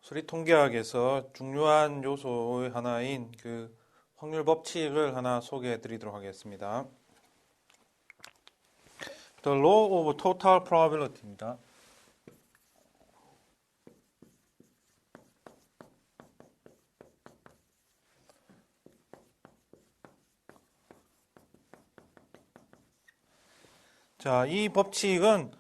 수리통계학에서 중요한 요소의 하나인 그 확률 법칙을 하나 소개해 드리도록 하겠습니다. The Law of Total Probability입니다. 자, 이 법칙은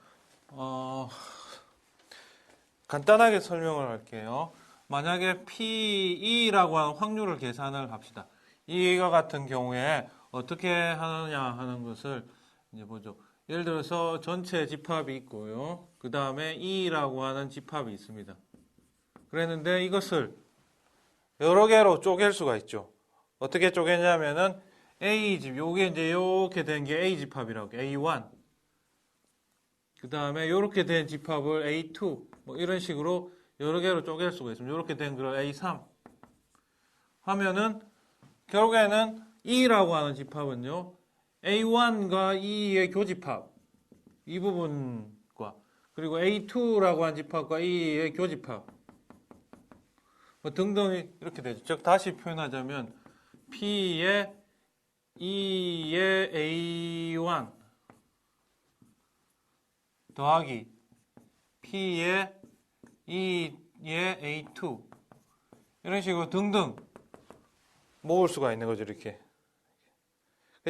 간단하게 설명을 할게요. 만약에 P2라고 하는 확률을 계산을 합시다. 이와 같은 경우에 어떻게 하느냐 하는 것을 이제 보죠. 예를 들어서 전체 집합이 있고요. 그 다음에 E라고 하는 집합이 있습니다. 그랬는데 이것을 여러 개로 쪼갤 수가 있죠. 어떻게 쪼개냐면은 A집, 요게 이제 이렇게 된 게 A집합이라고 해요. A1. 그 다음에 이렇게 된 집합을 A2 뭐 이런 식으로 여러 개로 쪼갤 수가 있습니다. 이렇게 된 걸 A3 하면은 결국에는 E라고 하는 집합은요 A1과 E의 교집합 이 부분과 그리고 A2라고 하는 집합과 E의 교집합 뭐 등등 이렇게 되죠. 즉 다시 표현하자면 P의 E의 A1 더하기 P의 E의 A2 이런 식으로 등등 모을 수가 있는 거죠. 이렇게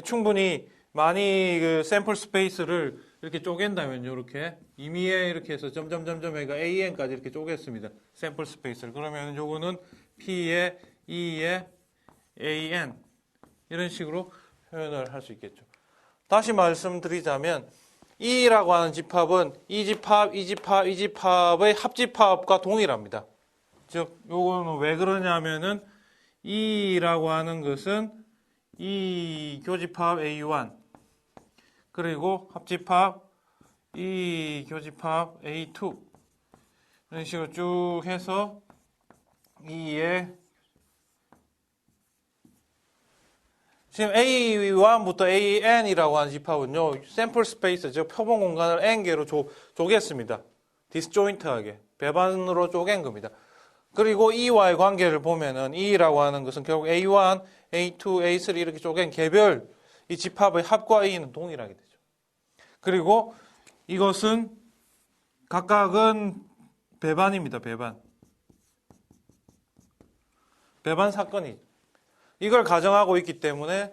충분히 많이 그 샘플 스페이스를 이렇게 쪼갠다면 이렇게 임의에 이렇게 해서 점점점점 해가 AN까지 이렇게 쪼갰습니다. 샘플 스페이스를. 그러면 요거는 P의 E의 AN 이런 식으로 표현을 할 수 있겠죠. 다시 말씀드리자면 E라고 하는 집합은 이 집합, 이 집합, 이 집합의 합집합과 동일합니다. 즉 요거는 왜 그러냐면은 E라고 하는 것은 E 교집합 A1 그리고 합집합 E 교집합 A2 이런 식으로 쭉 해서 E의 지금 A1부터 AN이라고 하는 집합은요 샘플 스페이스 즉 표본 공간을 N개로 쪼갰습니다. 디스조인트하게 배반으로 쪼갠 겁니다. 그리고 E와의 관계를 보면은 E라고 하는 것은 결국 A1, A2, A3 이렇게 쪼갠 개별 이 집합의 합과 E는 동일하게 되죠. 그리고 이것은 각각은 배반입니다. 배반 사건이죠. 이걸 가정하고 있기 때문에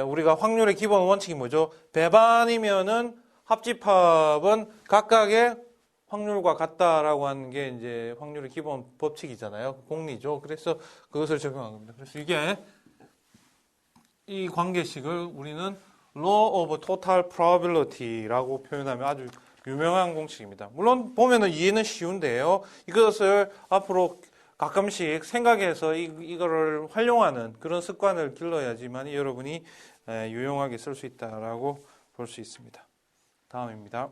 우리가 확률의 기본 원칙이 뭐죠? 배반이면은 합집합은 각각의 확률과 같다라고 하는 게 이제 확률의 기본 법칙이잖아요. 공리죠. 그래서 그것을 적용한 겁니다. 그래서 이게 이 관계식을 우리는 Law of Total Probability라고 표현하면 아주 유명한 공식입니다. 물론 보면은 이해는 쉬운데요. 이것을 앞으로 가끔씩 생각해서 이거를 활용하는 그런 습관을 길러야지만 여러분이 유용하게 쓸 수 있다라고 볼 수 있습니다. 다음입니다.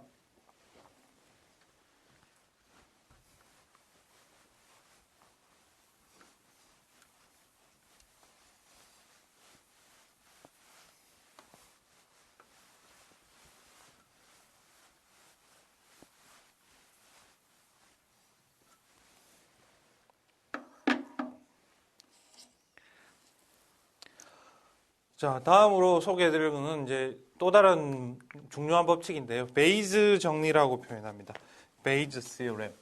자, 다음으로 소개해드릴 것은 이제 또 다른 중요한 법칙인데요. 베이즈 정리라고 표현합니다. 베이즈 theorem.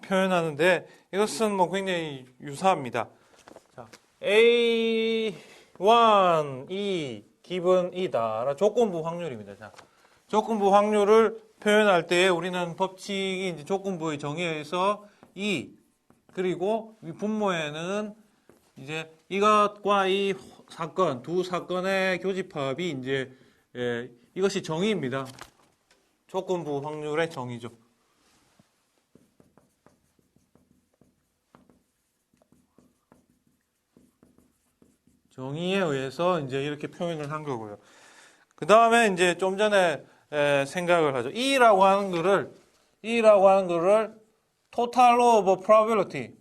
표현하는데 이것은 뭐 굉장히 유사합니다. 자, A1이 기본 이다. 조건부 확률입니다. 자, 조건부 확률을 표현할 때 우리는 법칙이 이제 조건부의 정의에 의해서 E 그리고 이 분모에는 이제 이것과 이 사건 두 사건의 교집합이 이제 이것이 정의입니다. 조건부 확률의 정의죠. 정의에 의해서 이제 이렇게 표현을 한 거고요. 그 다음에 이제 좀 전에 생각을 하죠. E라고 하는 거를 Total Law of Probability,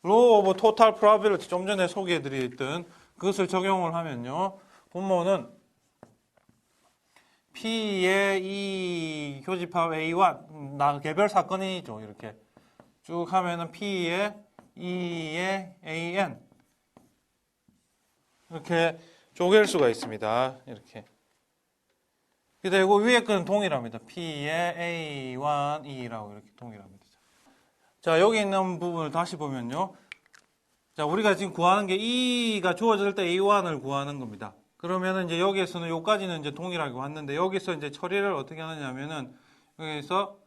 Law of Total Probability 좀 전에 소개해드렸던 그것을 적용을 하면요. 분모는 P의 이 교집합 A1 개별 사건이죠. 이렇게 쭉 하면은 P의 E의 AN 이렇게 쪼갤 수가 있습니다. 이렇게. 그리고 위에 거는 동일합니다. P의 A1, E라고 이렇게 동일합니다. 자, 여기 있는 부분을 다시 보면요. 자, 우리가 지금 구하는 게 E가 주어질 때 A1을 구하는 겁니다. 그러면은 이제 여기에서는 요까지는 이제 동일하게 왔는데 여기서 이제 처리를 어떻게 하느냐면은 여기서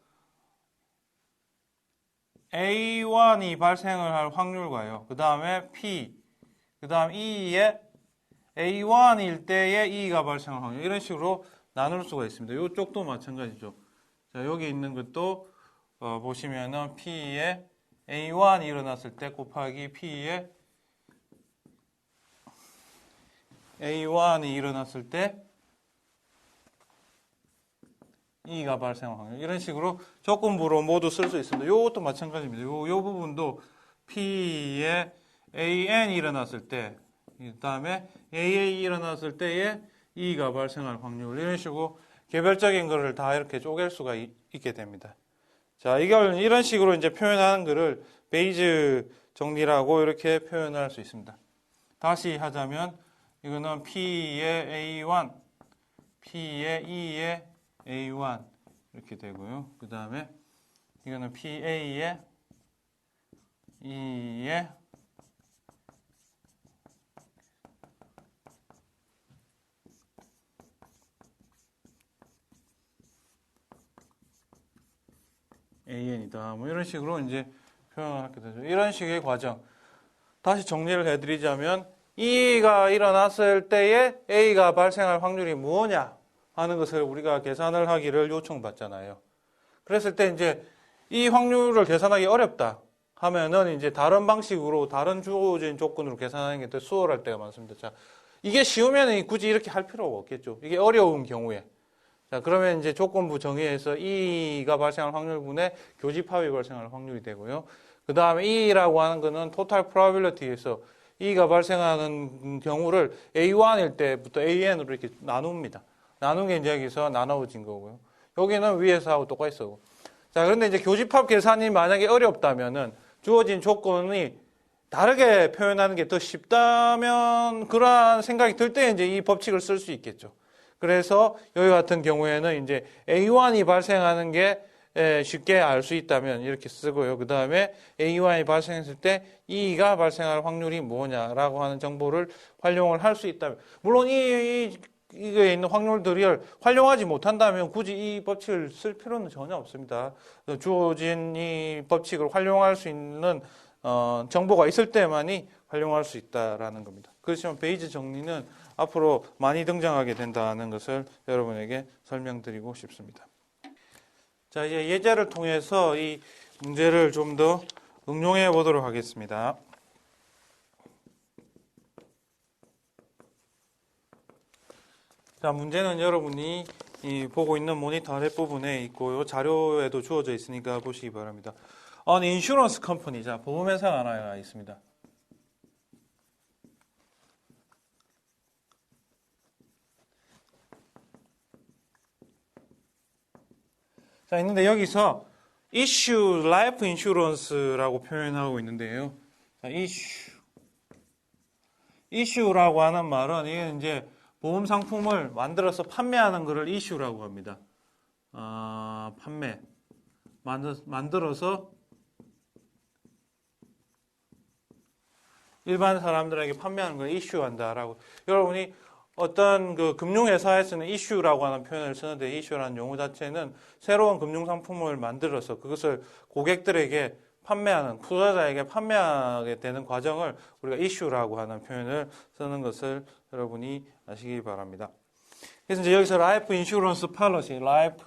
A1이 발생을 할 확률과요. 그 다음에 P, 그 다음 E의 A1일 때의 E가 발생할 확률 이런 식으로 나눌 수가 있습니다. 이쪽도 마찬가지죠. 자, 여기 있는 것도 보시면은 P의 A1이 일어났을 때 곱하기 P의 A1이 일어났을 때 E가 발생할 확률 이런 식으로 조건부로 모두 쓸 수 있습니다. 이것도 마찬가지입니다. 요 부분도 P의 AN이 일어났을 때, 그 다음에 AA 일어났을 때의 E가 발생할 확률 이런 식으로 개별적인 거를 다 이렇게 쪼갤 수가 있게 됩니다. 자, 이걸 이런 식으로 이제 표현하는 거를 베이즈 정리라고 이렇게 표현할 수 있습니다. 다시 하자면 이거는 P의 A1, P의 E의 A1 이렇게 되고요. 그 다음에 이거는 PA의 E의 AN이다. 뭐 이런 식으로 이제 표현을 하게 되죠. 이런 식의 과정. 다시 정리를 해드리자면 E가 일어났을 때에 A가 발생할 확률이 무엇냐 하는 것을 우리가 계산을 하기를 요청받잖아요. 그랬을 때 이제 이 확률을 계산하기 어렵다 하면은 이제 다른 방식으로 다른 주어진 조건으로 계산하는 게 더 수월할 때가 많습니다. 자, 이게 쉬우면 굳이 이렇게 할 필요가 없겠죠. 이게 어려운 경우에. 자, 그러면 이제 조건부 정의에서 E가 발생할 확률분의 교집합이 발생할 확률이 되고요. 그 다음에 E라고 하는 거는 total probability에서 E가 발생하는 경우를 A1일 때부터 AN으로 이렇게 나눕니다. 나눈 게 이제 여기서 나눠진 거고요. 여기는 위에서 하고 똑같이. 자, 그런데 이제 교집합 계산이 만약에 어렵다면은 주어진 조건이 다르게 표현하는 게 더 쉽다면 그러한 생각이 들 때 이제 이 법칙을 쓸 수 있겠죠. 그래서 여기 같은 경우에는 이제 A1이 발생하는 게 쉽게 알 수 있다면 이렇게 쓰고요. 그 다음에 A1이 발생했을 때 E가 발생할 확률이 뭐냐라고 하는 정보를 활용을 할 수 있다면 물론 이거에 있는 확률들을 활용하지 못한다면 굳이 이 법칙을 쓸 필요는 전혀 없습니다. 주어진 이 법칙을 활용할 수 있는 정보가 있을 때만이 활용할 수 있다라는 겁니다. 그렇지만 베이즈 정리는 앞으로 많이 등장하게 된다는 것을 여러분에게 설명드리고 싶습니다. 자, 이제 예제를 통해서 이 문제를 좀 더 응용해 보도록 하겠습니다. 자, 문제는 여러분이 보고 있는 모니터 아랫부분에 있고요. 자료에도 주어져 있으니까 보시기 바랍니다. An insurance company. 자, 보험회사가 하나 있습니다. 자, 있는데 여기서 issue life insurance라고 표현하고 있는데요. 자, issue라고 하는 말은 이게 이제 보험 상품을 만들어서 판매하는 것을 issue라고 합니다. 판매. 만들어서 일반 사람들에게 판매하는 걸 issue한다라고. 여러분이 어떤 그 금융회사에서는 issue라고 하는 표현을 쓰는데 issue라는 용어 자체는 새로운 금융상품을 만들어서 그것을 고객들에게 판매하는, 투자자에게 판매하게 되는 과정을 우리가 issue라고 하는 표현을 쓰는 것을 여러분이 아시기 바랍니다. 그래서 이제 여기서 life insurance policy, life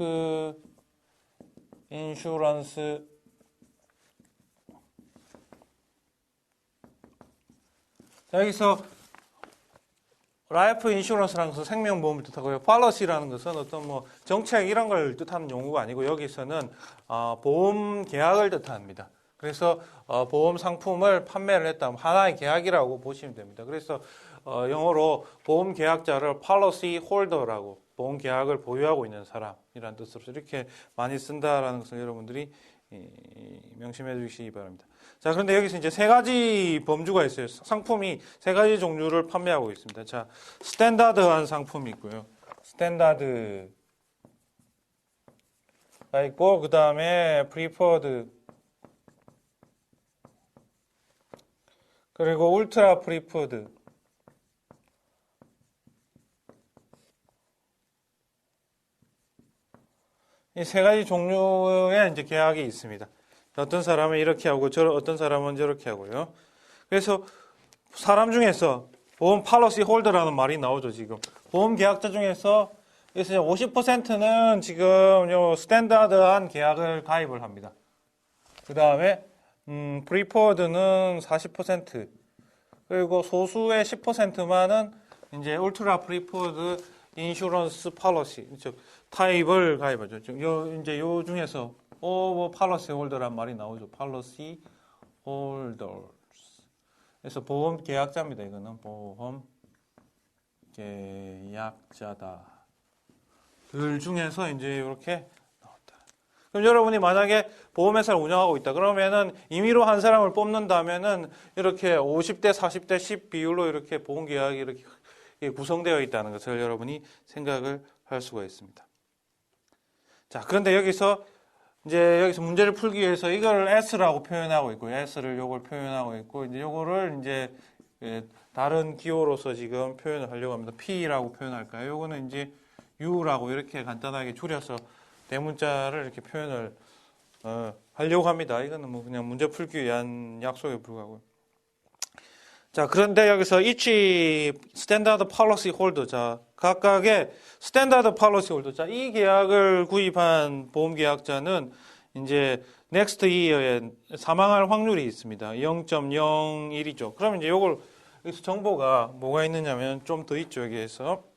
insurance 자, 여기서 라이프 인슈런스라는 것은 생명보험을 뜻하고요. 팔러시라는 것은 어떤 뭐 정책 이런 걸 뜻하는 용어가 아니고 여기서는 보험 계약을 뜻합니다. 그래서 보험 상품을 판매를 했다. 하나의 계약이라고 보시면 됩니다. 그래서 영어로 보험 계약자를 policy holder라고 보험 계약을 보유하고 있는 사람이라는 뜻으로 이렇게 많이 쓴다라는 것을 여러분들이 명심해 주시기 바랍니다. 자, 그런데 여기서 이제 세 가지 범주가 있어요. 상품이 세 가지 종류를 판매하고 있습니다. 자, 스탠다드한 상품이 있고요. 스탠다드가 있고, 그 다음에 프리퍼드, 그리고 울트라 프리퍼드, 이 세 가지 종류의 이제 계약이 있습니다. 어떤 사람은 이렇게 하고, 어떤 사람은 저렇게 하고요. 그래서 사람 중에서 보험 팔러시 홀더라는 말이 나오죠, 지금. 보험 계약자 중에서 50%는 지금 요 스탠다드한 계약을 가입을 합니다. 그 다음에 프리포드는 40%, 그리고 소수의 10%만은 이제 울트라 프리포드 인슈런스 팔러시, 즉 타입을 가입하죠. 이제 요 중에서 오버 팔러시 홀더란 말이 나오죠. 팔러시 홀더. 그래서 보험 계약자입니다. 이거는 보험 계약자다. 들 중에서 이제 이렇게 나왔다. 그럼 여러분이 만약에 보험회사를 운영하고 있다. 그러면은 임의로 한 사람을 뽑는다면은 이렇게 50대 40대 10 비율로 이렇게 보험 계약이 이렇게 구성되어 있다는 것을 여러분이 생각을 할 수가 있습니다. 자, 그런데 여기서 문제를 풀기 위해서 이걸 S라고 표현하고 있고, S를 요걸 표현하고 있고, 이제 요거를 이제 다른 기호로서 지금 표현을 하려고 합니다. P라고 표현할까요? 요거는 이제 U라고 이렇게 간단하게 줄여서 대문자를 이렇게 표현을 하려고 합니다. 이거는 뭐 그냥 문제 풀기 위한 약속에 불과하고요. 자, 그런데 여기서 each standard policy holder, 자, 각각의 스탠다드 policy holder, 자, 이 계약을 구입한 보험 계약자는 이제 next year에 사망할 확률이 있습니다. 0.01이죠. 그럼 이제 요걸 여기서 정보가 뭐가 있느냐면 좀 더 있죠, 여기에서.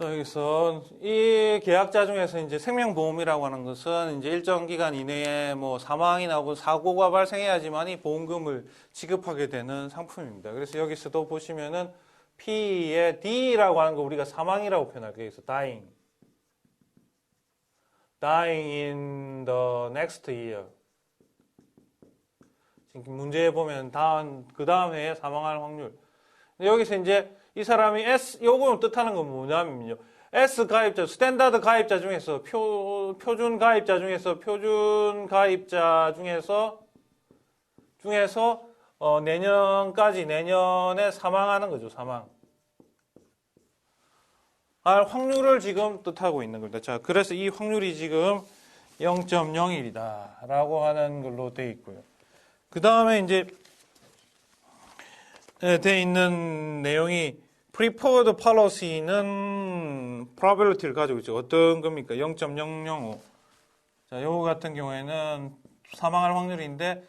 여기서 이 계약자 중에서 이제 생명보험이라고 하는 것은 이제 일정 기간 이내에 뭐 사망이 나고 사고가 발생해야지만이 보험금을 지급하게 되는 상품입니다. 그래서 여기서도 보시면은 P의 D라고 하는 거 우리가 사망이라고 표현할게요. 여기서 dying in the next year. 지금 문제에 보면 그 다음 해에 사망할 확률. 여기서 이제 이 사람이 요거는 뜻하는 건 뭐냐면요. S 가입자, 스탠다드 가입자 중에서 표준 가입자 중에서 내년에 사망하는 거죠. 사망. 할 확률을 지금 뜻하고 있는 겁니다. 자, 그래서 이 확률이 지금 0.01이다 라고 하는 걸로 되어 있고요. 그 다음에 이제 돼 있는 내용이 preferred policy는 probability를 가지고 있죠. 어떤 겁니까? 0.005. 자, 요거 같은 경우에는 사망할 확률인데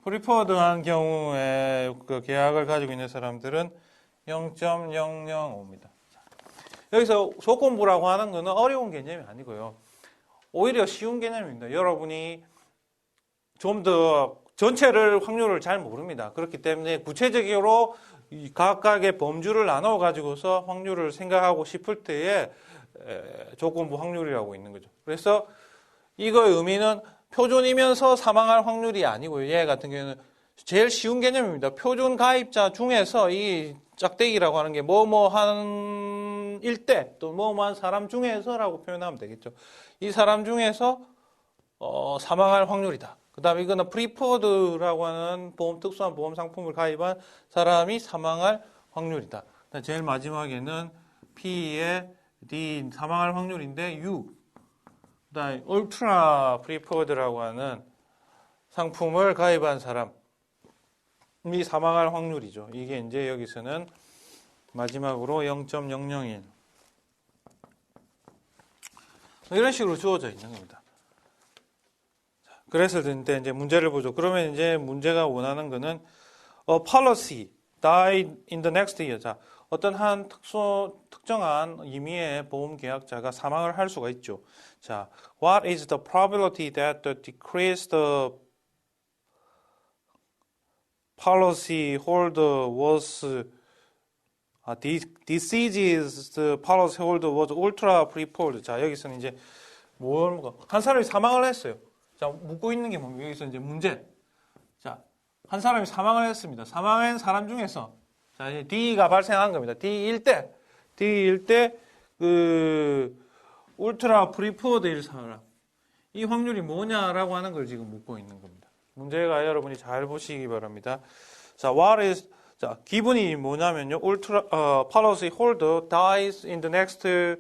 preferred한 경우에 그 계약을 가지고 있는 사람들은 0.005입니다. 여기서 조건부라고 하는 거는 어려운 개념이 아니고요. 오히려 쉬운 개념입니다. 여러분이 좀 더 전체를 확률을 잘 모릅니다. 그렇기 때문에 구체적으로 각각의 범주를 나눠 가지고서 확률을 생각하고 싶을 때에 조건부 확률이라고 있는 거죠. 그래서 이거의 의미는 표준이면서 사망할 확률이 아니고요. 얘 같은 경우에는 제일 쉬운 개념입니다. 표준 가입자 중에서 이 짝대기라고 하는 게 뭐뭐한 일대 또 뭐뭐한 사람 중에서라고 표현하면 되겠죠. 이 사람 중에서 사망할 확률이다. 그 다음에 이거는 프리퍼드라고 하는 특수한 보험 상품을 가입한 사람이 사망할 확률이다. 제일 마지막에는 P의 D 사망할 확률인데 U. 그 다음에 울트라 프리퍼드라고 하는 상품을 가입한 사람이 사망할 확률이죠. 이게 이제 여기서는 마지막으로 0.001. 이런 식으로 주어져 있는 겁니다. 그래서 이제 문제를 보죠. 그러면 이제 문제가 원하는 거는 policy died in the next year. 자, 어떤 한 특정한 임의의 보험 계약자가 사망을 할 수가 있죠. 자, what is the probability that the decreased policy holder was deceased policy holder was ultra preferred. 자, 여기서는 이제 한 사람이 사망을 했어요. 자, 묻고 있는 게 뭡니까? 여기서 이제 문제. 자, 한 사람이 사망을 했습니다. 사망한 사람 중에서 자, 이제 D가 발생한 겁니다. D일 때 그 울트라 프리포드일 사람 이 확률이 뭐냐라고 하는 걸 지금 묻고 있는 겁니다. 문제가 여러분이 잘 보시기 바랍니다. 자, 자, 기분이 뭐냐면요. policy holder dies in the next year.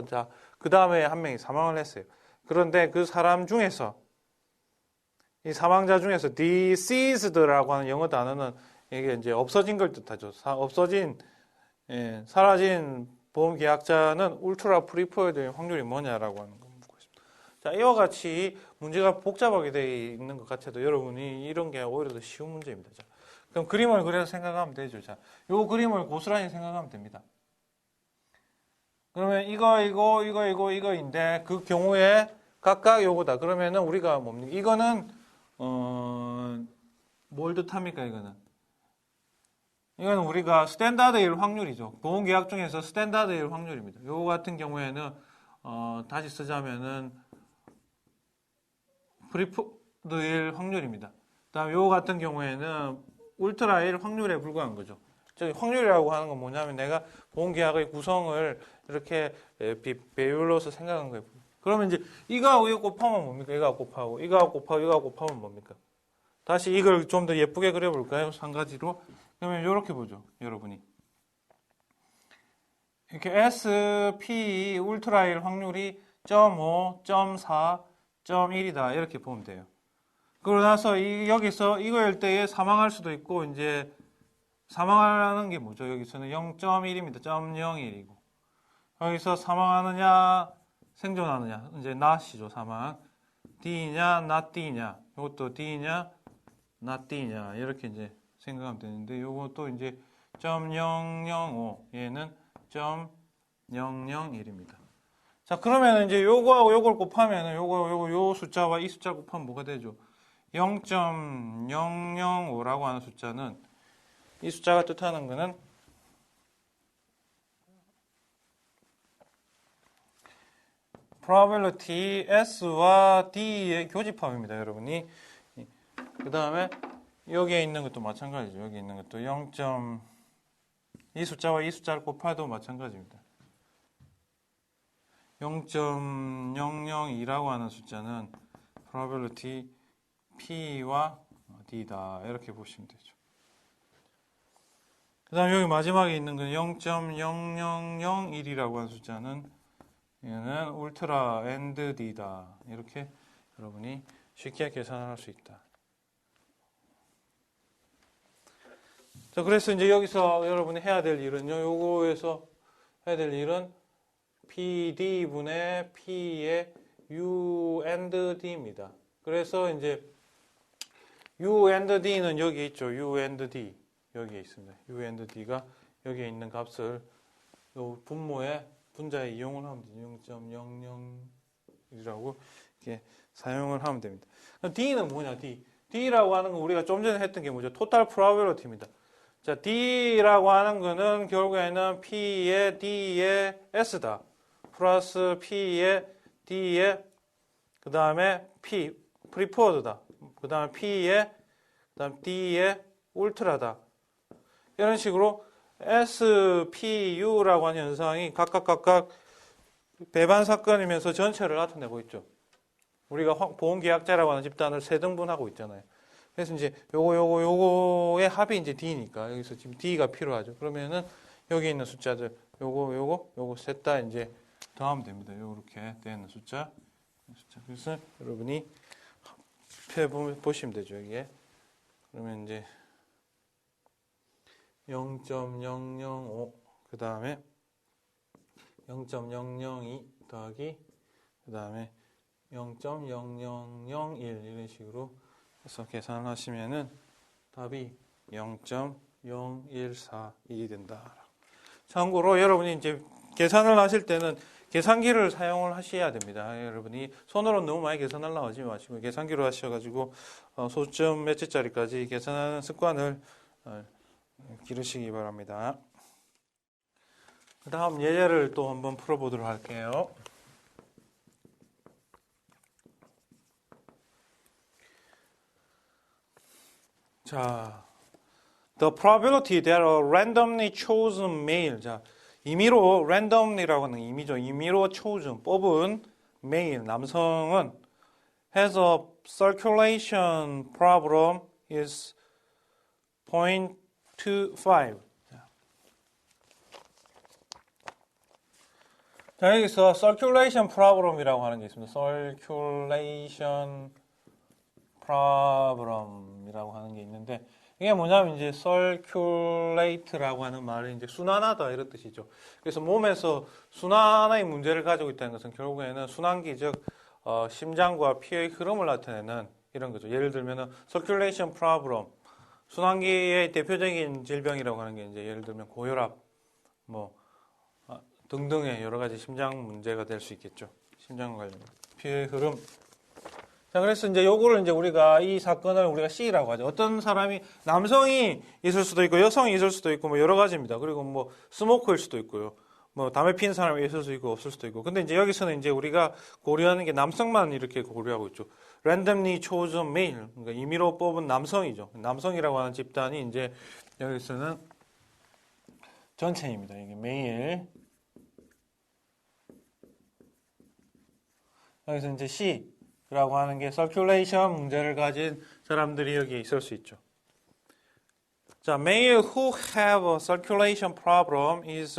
자, 그 다음에 한 명이 사망을 했어요. 그런데 그 사람 중에서 이 사망자 중에서 deceased라고 하는 영어 단어는 이게 이제 없어진 걸 뜻하죠. 사라진 보험 계약자는 울트라 프리포드의 확률이 뭐냐라고 하는 거 묻고 있습니다. 자, 이와 같이 문제가 복잡하게 되어 있는 것 같아도 여러분이 이런 게 오히려 더 쉬운 문제입니다. 자, 그럼 그림을 그려서 생각하면 되죠. 자, 요 그림을 고스란히 생각하면 됩니다. 그러면 이거인데 그 경우에 각각 요거다. 그러면은 우리가 뭡니까? 이거는 뭘 뜻합니까? 이거는 우리가 스탠다드일 확률이죠. 보험계약 중에서 스탠다드일 확률입니다. 요거 같은 경우에는 다시 쓰자면은 프리포드일 확률입니다. 그다음 요거 같은 경우에는 울트라일 확률에 불과한 거죠. 즉 확률이라고 하는 건 뭐냐면 내가 보험계약의 구성을 이렇게 배율로서 생각한 거예요. 그러면 이제 이거하고 이거 곱하면 뭡니까? 이거하고 곱하면 뭡니까? 다시 이걸 좀 더 예쁘게 그려볼까요? 한 가지로. 그러면 이렇게 보죠, 여러분이. 이렇게 SP 울트라일 확률이 0.5, 0.4, 0.1이다. 이렇게 보면 돼요. 그러고 나서 여기서 이거일 때에 사망할 수도 있고, 이제 사망하는 게 뭐죠? 여기서는 0.1입니다. 0.01이고. 여기서 사망하느냐, 생존하느냐. 이제 not이죠, 사망. D냐, not D냐. 이것도 D냐, not D냐. 이렇게 이제 생각하면 되는데, 이것도 이제 0.005. 얘는 0.001입니다. 자, 그러면 이제 요거하고 요걸 곱하면은 요 숫자와 이 숫자 곱하면 뭐가 되죠? 0.005라고 하는 숫자는 이 숫자가 뜻하는 거는 probability S와 D의 교집합입니다, 여러분이. 그 다음에 여기에 있는 것도 마찬가지죠. 여기 있는 것도 이 숫자와 이 숫자를 곱해도 마찬가지입니다. 0.002라고 하는 숫자는 probability P와 D다. 이렇게 보시면 되죠. 그 다음에 여기 마지막에 있는 건 0.0001이라고 하는 숫자는 얘는 울트라 엔드 D다. 이렇게 여러분이 쉽게 계산할 수 있다. 자, 그래서 이제 여기서 여러분이 해야 될 일은요, 요거에서 해야 될 일은 PD분의 P의 U and D입니다. 그래서 이제 U and D는 여기 있죠. U and D. 여기에 있습니다. U and D가 여기에 있는 값을 요 분모의 분자에 이용을 하면 돼요. 0.00이라고 이렇게 사용을 하면 됩니다. D는 뭐냐? D라고 하는 건 우리가 좀 전에 했던 게 뭐죠? 토탈 프로바빌리티입니다. 자, D라고 하는 거는 결국에는 P의 D의 S다. 플러스 P의 D의 그 다음에 P 프리포드다. 그 다음에 P의 그다음 D의 울트라다. 이런 식으로 SPU라고 하는 현상이 각각 배반 사건이면서 전체를 나타내고 있죠. 우리가 보험계약자라고 하는 집단을 세 등분하고 있잖아요. 그래서 이제 요거의 합이 이제 D니까 여기서 지금 D가 필요하죠. 그러면은 여기 있는 숫자들 요거 셋 다 이제 더하면 됩니다. 요렇게 되는 숫자. 그래서 여러분이 보시면 되죠. 여기에 그러면 이제 0.005 그 다음에 0.002 더하기 그 다음에 0.0001 이런 식으로 해서 계산을 하시면은 답이 0.0141이 된다. 참고로 여러분이 이제 계산을 하실 때는 계산기를 사용을 하셔야 됩니다. 여러분이 손으로 너무 많이 계산하려고 하지 마시고 계산기로 하셔가지고 소점 몇 개짜리까지 계산하는 습관을 기르시기 바랍니다. 그 다음 예제를 또 한번 풀어보도록 할게요. 자, the probability that a randomly chosen male, 자, 임의로 randomly라고 하는 임의죠. 임의로 chosen, 뽑은 male, 남성은 has a circulation problem is 0.25. 자, 여기서 circulation problem이라고 하는 게 있습니다. circulation problem이라고 하는 게 있는데 이게 뭐냐면 이제 circulate라고 하는 말이 이제 순환하다 이런 뜻이죠. 그래서 몸에서 순환의 문제를 가지고 있다는 것은 결국에는 순환기 즉 심장과 피의 흐름을 나타내는 이런 거죠. 예를 들면은 circulation problem 순환기의 대표적인 질병이라고 하는 게 이제 예를 들면 고혈압 뭐 등등의 여러 가지 심장 문제가 될 수 있겠죠. 심장 관련 피의 흐름. 자, 그래서 이제 요거를 이제 우리가 이 사건을 우리가 C라고 하죠. 어떤 사람이 남성이 있을 수도 있고 여성이 있을 수도 있고 뭐 여러 가지입니다. 그리고 뭐 스모커일 수도 있고요. 뭐 담배 피는 사람이 있을 수도 있고 없을 수도 있고. 근데 이제 여기서는 이제 우리가 고려하는 게 남성만 이렇게 고려하고 있죠. randomly chosen male. 그러니까 임의로 뽑은 남성이죠. 남성이라고 하는 집단이 이제 여기서는 전체입니다. 이게 male. 여기서 이제 C라고 하는 게 circulation 문제를 가진 사람들이 여기에 있을 수 있죠. 자, male who have a circulation problem is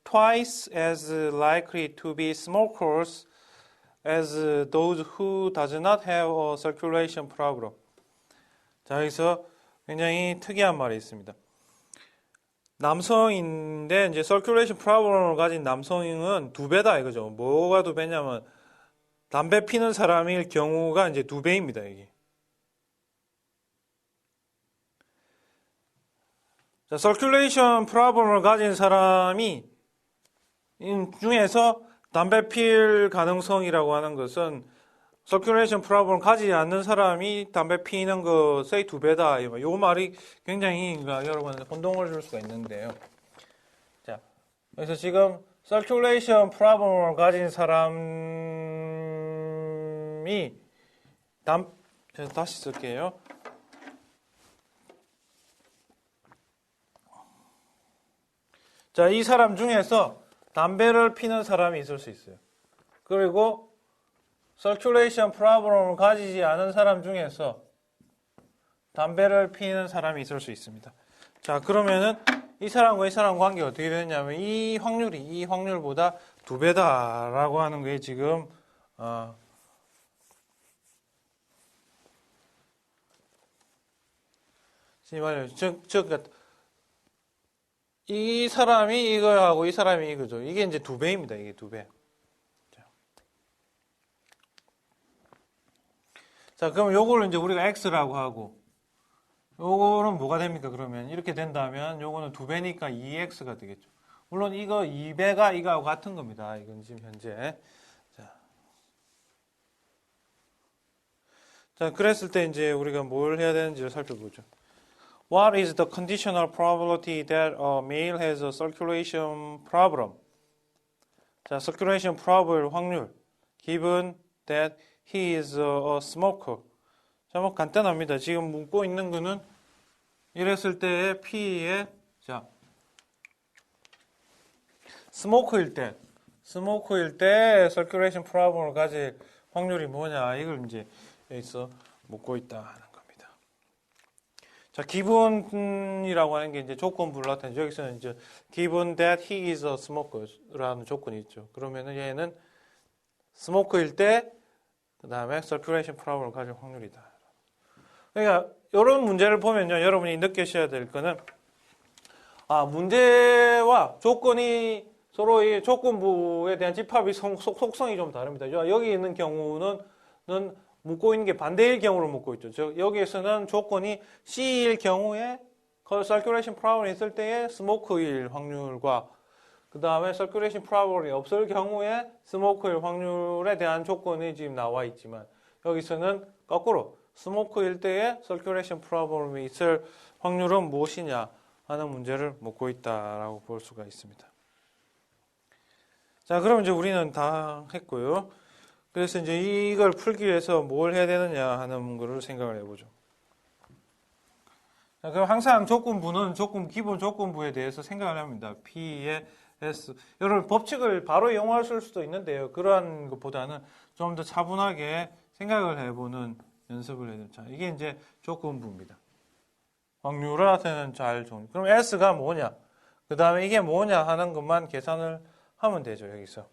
twice as likely to be smokers as those who does not have a circulation problem. 자, 여기서 굉장히 특이한 말이 있습니다. 남성인데 이제 circulation problem을 가진 남성은 2배다 이거죠. 뭐가 2배냐면 담배 피는 사람일 경우가 이제 2배입니다, 이게. 자, circulation problem을 가진 사람이 중에서 담배 필 가능성이라고 하는 것은 circulation problem을 가지지 않는 사람이 담배 피는 것의 2배다. 이 말이 굉장히 여러분 혼동을 줄 수가 있는데요. 자, 그래서 지금 circulation problem을 가진 사람이 다시 쓸게요. 자, 이 사람 중에서 담배를 피는 사람이 있을 수 있어요. 그리고 circulation problem을 가지지 않은 사람 중에서 담배를 피는 사람이 있을 수 있습니다. 자, 그러면은 이 사람과 이 사람 관계가 어떻게 되느냐면 이 확률보다 2배다라고 하는 게 지금 즉 이 사람이 이거하고 이 사람이 이거죠. 이게 이제 2배입니다. 이게 2배. 자, 그럼 요거를 이제 우리가 X라고 하고 요거는 뭐가 됩니까? 그러면 이렇게 된다면 요거는 2배니까 2X가 되겠죠. 물론 이거 2배가 이거하고 같은 겁니다. 이건 지금 현재. 자, 그랬을 때 이제 우리가 뭘 해야 되는지를 살펴보죠. What is the conditional probability that a male has a circulation problem? 자, circulation problem 확률. Given that he is a smoker. 자, 뭐 간단합니다. 지금 묻고 있는 거는 이랬을 때의 P의 자, 스모커일 때 circulation problem을 가질 확률이 뭐냐 이걸 이제 여기서 묻고 있다. 자, 기본이라고 하는 게 이제 조건부를 나타내죠. 여기서는 이제 given that he is a smoker라는 조건이 있죠. 그러면은 얘는 스모커일 때 그다음에 circulation problem을 가질 확률이다. 그러니까 이런 문제를 보면요, 여러분이 느끼셔야 될 거는 문제와 조건이 서로 이 조건부에 대한 집합이 속성이 좀 다릅니다. 여기 있는 경우는 묻고 있는 게 반대일 경우를 묻고 있죠. 즉 여기에서는 조건이 C일 경우에 circulation problem이 있을 때의 스모크일 확률과 그 다음에 circulation probability 없을 경우에 스모크일 확률에 대한 조건이 지금 나와 있지만 여기서는 거꾸로 스모크일 때에 circulation probability 있을 확률은 무엇이냐 하는 문제를 묻고 있다라고 볼 수가 있습니다. 자, 그럼 이제 우리는 다 했고요. 그래서 이제 이걸 풀기 위해서 뭘 해야 되느냐 하는 거를 생각을 해보죠. 자, 그럼 항상 조건부는 기본 조건부에 대해서 생각을 합니다. P의 S. 여러분 법칙을 바로 이용하실 수도 있는데요. 그러한 것보다는 좀 더 차분하게 생각을 해보는 연습을 해야 됩니다. 자, 이게 이제 조건부입니다. 확률한테는 잘 정리. 그럼 S가 뭐냐? 그 다음에 이게 뭐냐 하는 것만 계산을 하면 되죠. 여기서.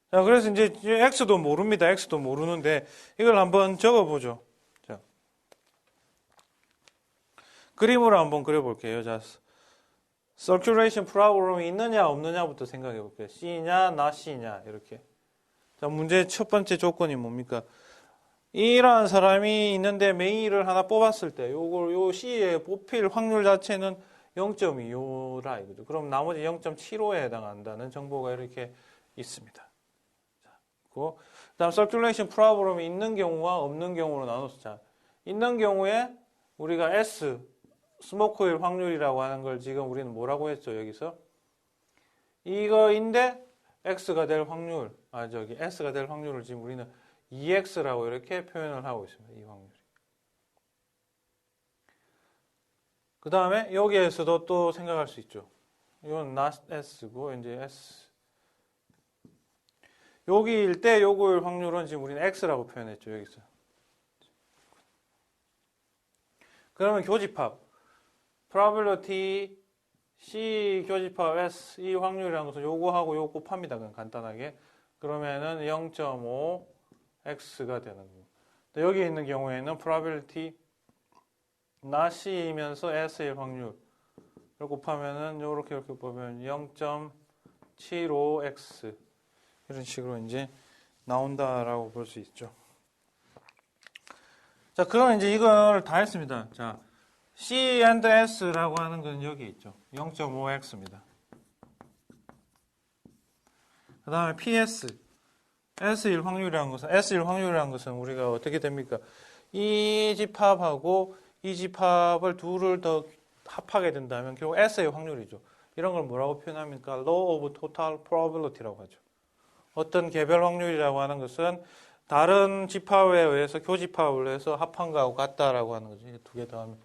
자, 그래서 이제 X도 모릅니다. X도 모르는데 이걸 한번 적어보죠. 자, 그림으로 한번 그려볼게요. 자, circulation problem이 있느냐 없느냐부터 생각해 볼게요. C냐, not C냐 이렇게. 자, 문제의 첫 번째 조건이 뭡니까? 이러한 사람이 있는데 메일을 하나 뽑았을 때 요 C의 뽑힐 확률 자체는 0.25라 이거죠. 그럼 나머지 0.75에 해당한다는 정보가 이렇게 있습니다. 그 다음 circulation problem이 있는 경우와 없는 경우로 나눠서 자, 있는 경우에 우리가 S 스모크일 확률이라고 하는 걸 지금 우리는 뭐라고 했죠? 여기서 이거인데 X가 될 확률, S가 될 확률을 지금 우리는 EX라고 이렇게 표현을 하고 있습니다. 이 확률이. 그 다음에 여기에서도 또 생각할 수 있죠. 이건 not S고 이제 S. 여기일 때 요거일 확률은 지금 우리는 X라고 표현했죠. 여기서. 그러면 교집합. probability C 교집합 S 이 확률이라는 것은 요거하고 요거 곱합니다. 그냥 간단하게. 그러면은 0.5 X가 되는 겁니다. 여기 있는 경우에는 probability not C이면서 S일 확률을 곱하면은 요렇게 이렇게 보면 0.75 X 이런 식으로 이제 나온다라고 볼 수 있죠. 자, 그러면 이제 이걸 다 했습니다. 자, C and S라고 하는 건 여기 있죠. 0.5X입니다. 그 다음에 PS, S일 확률이라는 것은 우리가 어떻게 됩니까? 이 집합하고 이 집합을 둘을 더 합하게 된다면 결국 S의 확률이죠. 이런 걸 뭐라고 표현합니까? Law of Total Probability라고 하죠. 어떤 개별 확률이라고 하는 것은 다른 집합에 의해서 교집합을 해서 합한 거하고 같다라고 하는 거죠. 두 개 더하면.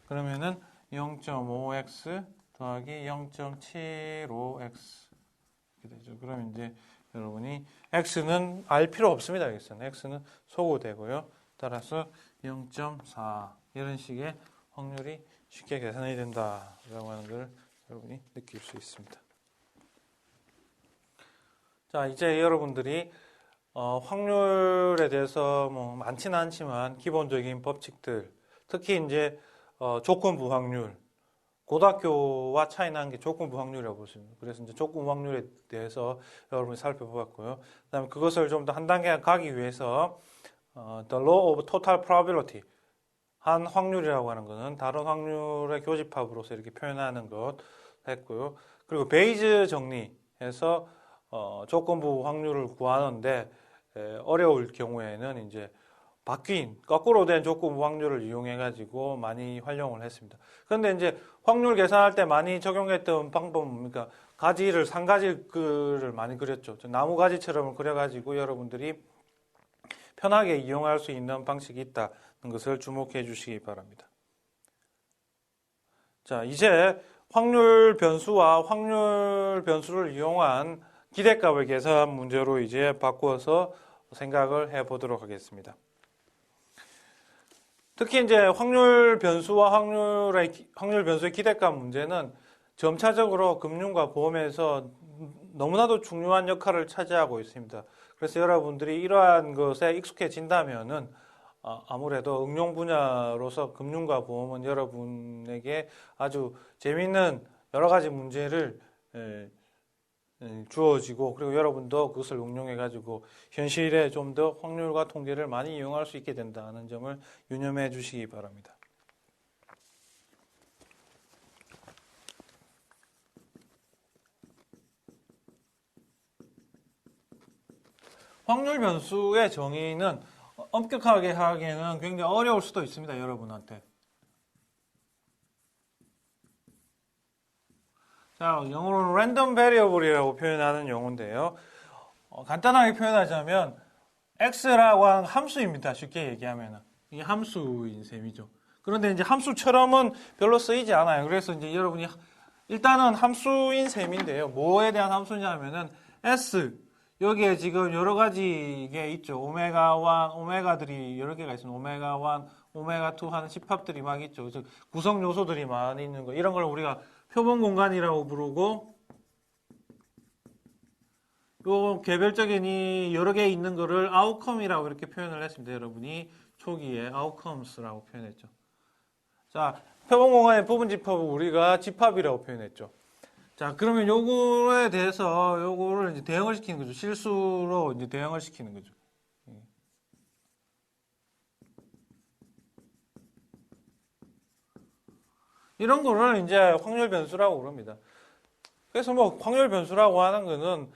그러면은 0.5x 더하기 0.75x 이렇게 되죠. 그럼 이제 여러분이 x는 알 필요 없습니다. 여기서는 x는 소구되고요. 따라서 0.4 이런 식의 확률이 쉽게 계산이 된다라고 하는 걸 여러분이 느낄 수 있습니다. 자, 이제 여러분들이 확률에 대해서 뭐 많지는 않지만 기본적인 법칙들, 특히 이제 조건부 확률, 고등학교와 차이 나는 게 조건부 확률이라고 볼 수 있습니다. 그래서 이제 조건부 확률에 대해서 여러분이 살펴보았고요. 그다음에 그것을 좀 더 한 단계 가기 위해서 the law of total probability 한 확률이라고 하는 것은 다른 확률의 교집합으로서 이렇게 표현하는 것 했고요. 그리고 베이즈 정리해서 조건부 확률을 구하는데 어려울 경우에는 이제 바뀐 거꾸로 된 조건부 확률을 이용해 가지고 많이 활용을 했습니다. 그런데 이제 확률 계산할 때 많이 적용했던 방법은 뭡니까? 가지를 상가지를 많이 그렸죠. 나무 가지처럼 그려 가지고 여러분들이 편하게 이용할 수 있는 방식이 있다는 것을 주목해 주시기 바랍니다. 자, 이제 확률 변수와 확률 변수를 이용한 기대값을 계산 문제로 이제 바꾸어서 생각을 해 보도록 하겠습니다. 특히 이제 확률 변수와 확률 변수의 기대값 문제는 점차적으로 금융과 보험에서 너무나도 중요한 역할을 차지하고 있습니다. 그래서 여러분들이 이러한 것에 익숙해진다면은 아무래도 응용 분야로서 금융과 보험은 여러분에게 아주 재미있는 여러 가지 문제를 주어지고 그리고 여러분도 그것을 응용해 가지고 현실에 좀 더 확률과 통계를 많이 이용할 수 있게 된다는 점을 유념해 주시기 바랍니다. 확률 변수의 정의는 엄격하게 하기에는 굉장히 어려울 수도 있습니다, 여러분한테. 자, 영어로는 random variable이라고 표현하는 용어인데요. 간단하게 표현하자면 x라고 하는 함수입니다. 쉽게 얘기하면 이게 함수인 셈이죠. 그런데 이제 함수처럼은 별로 쓰이지 않아요. 그래서 이제 여러분이 일단은 함수인 셈인데요. 뭐에 대한 함수냐면은 s 여기에 지금 여러 가지 게 있죠. 오메가 1, 오메가들이 여러 개가 있습니다. 오메가 1, 오메가 2 하는 집합들이 막 있죠. 즉 구성 요소들이 많이 있는 거. 이런 걸 우리가 표본 공간이라고 부르고, 요 개별적인 이 여러 개 있는 거를 아웃컴이라고 이렇게 표현을 했습니다. 여러분이 초기에 아웃컴스라고 표현했죠. 자, 표본 공간의 부분 집합을 우리가 집합이라고 표현했죠. 자, 그러면 요거에 대해서 요거를 이제 대응을 시키는 거죠. 실수로 이제 대응을 시키는 거죠. 이런 거를 이제 확률 변수라고 그럽니다. 그래서 뭐 확률 변수라고 하는 거는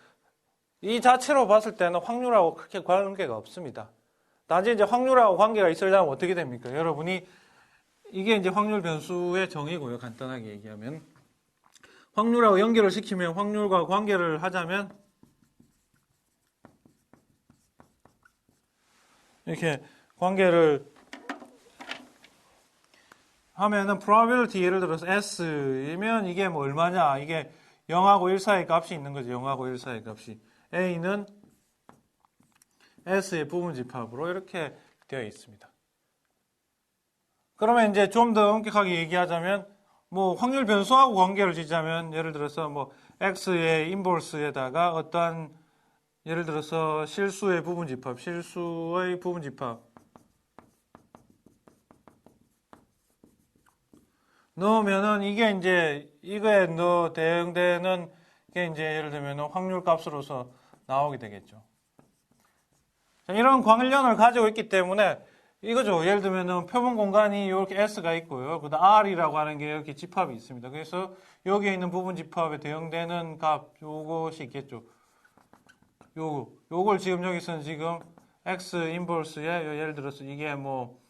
이 자체로 봤을 때는 확률하고 크게 관계가 없습니다. 단지 이제 확률하고 관계가 있으려면 어떻게 됩니까? 여러분이 이게 이제 확률 변수의 정의고요. 간단하게 얘기하면 확률하고 연결을 시키면 확률과 관계를 하자면 이렇게 관계를 하면은 probability 예를 들어서 S이면 이게 뭐 얼마냐? 이게 0하고 1 사이 값이 있는 거죠. 0하고 1 사이 값이. A는 S의 부분 집합으로 이렇게 되어 있습니다. 그러면 이제 좀 더 엄격하게 얘기하자면 뭐 확률 변수하고 관계를 짓자면 예를 들어서 뭐 X의 인버스에다가 어떠한 예를 들어서 실수의 부분 집합, 실수의 부분 집합 넣으면은 이게 이제 이거에 대응되는 게 이제 예를 들면 확률 값으로서 나오게 되겠죠. 자, 이런 관련을 가지고 있기 때문에 이거죠. 예를 들면 표본 공간이 이렇게 S가 있고요. 그다음 R이라고 하는 게 이렇게 집합이 있습니다. 그래서 여기에 있는 부분 집합에 대응되는 값 요것이 있겠죠. 요걸 지금 여기서는 지금 X 인버스에 예를 들어서 이게 뭐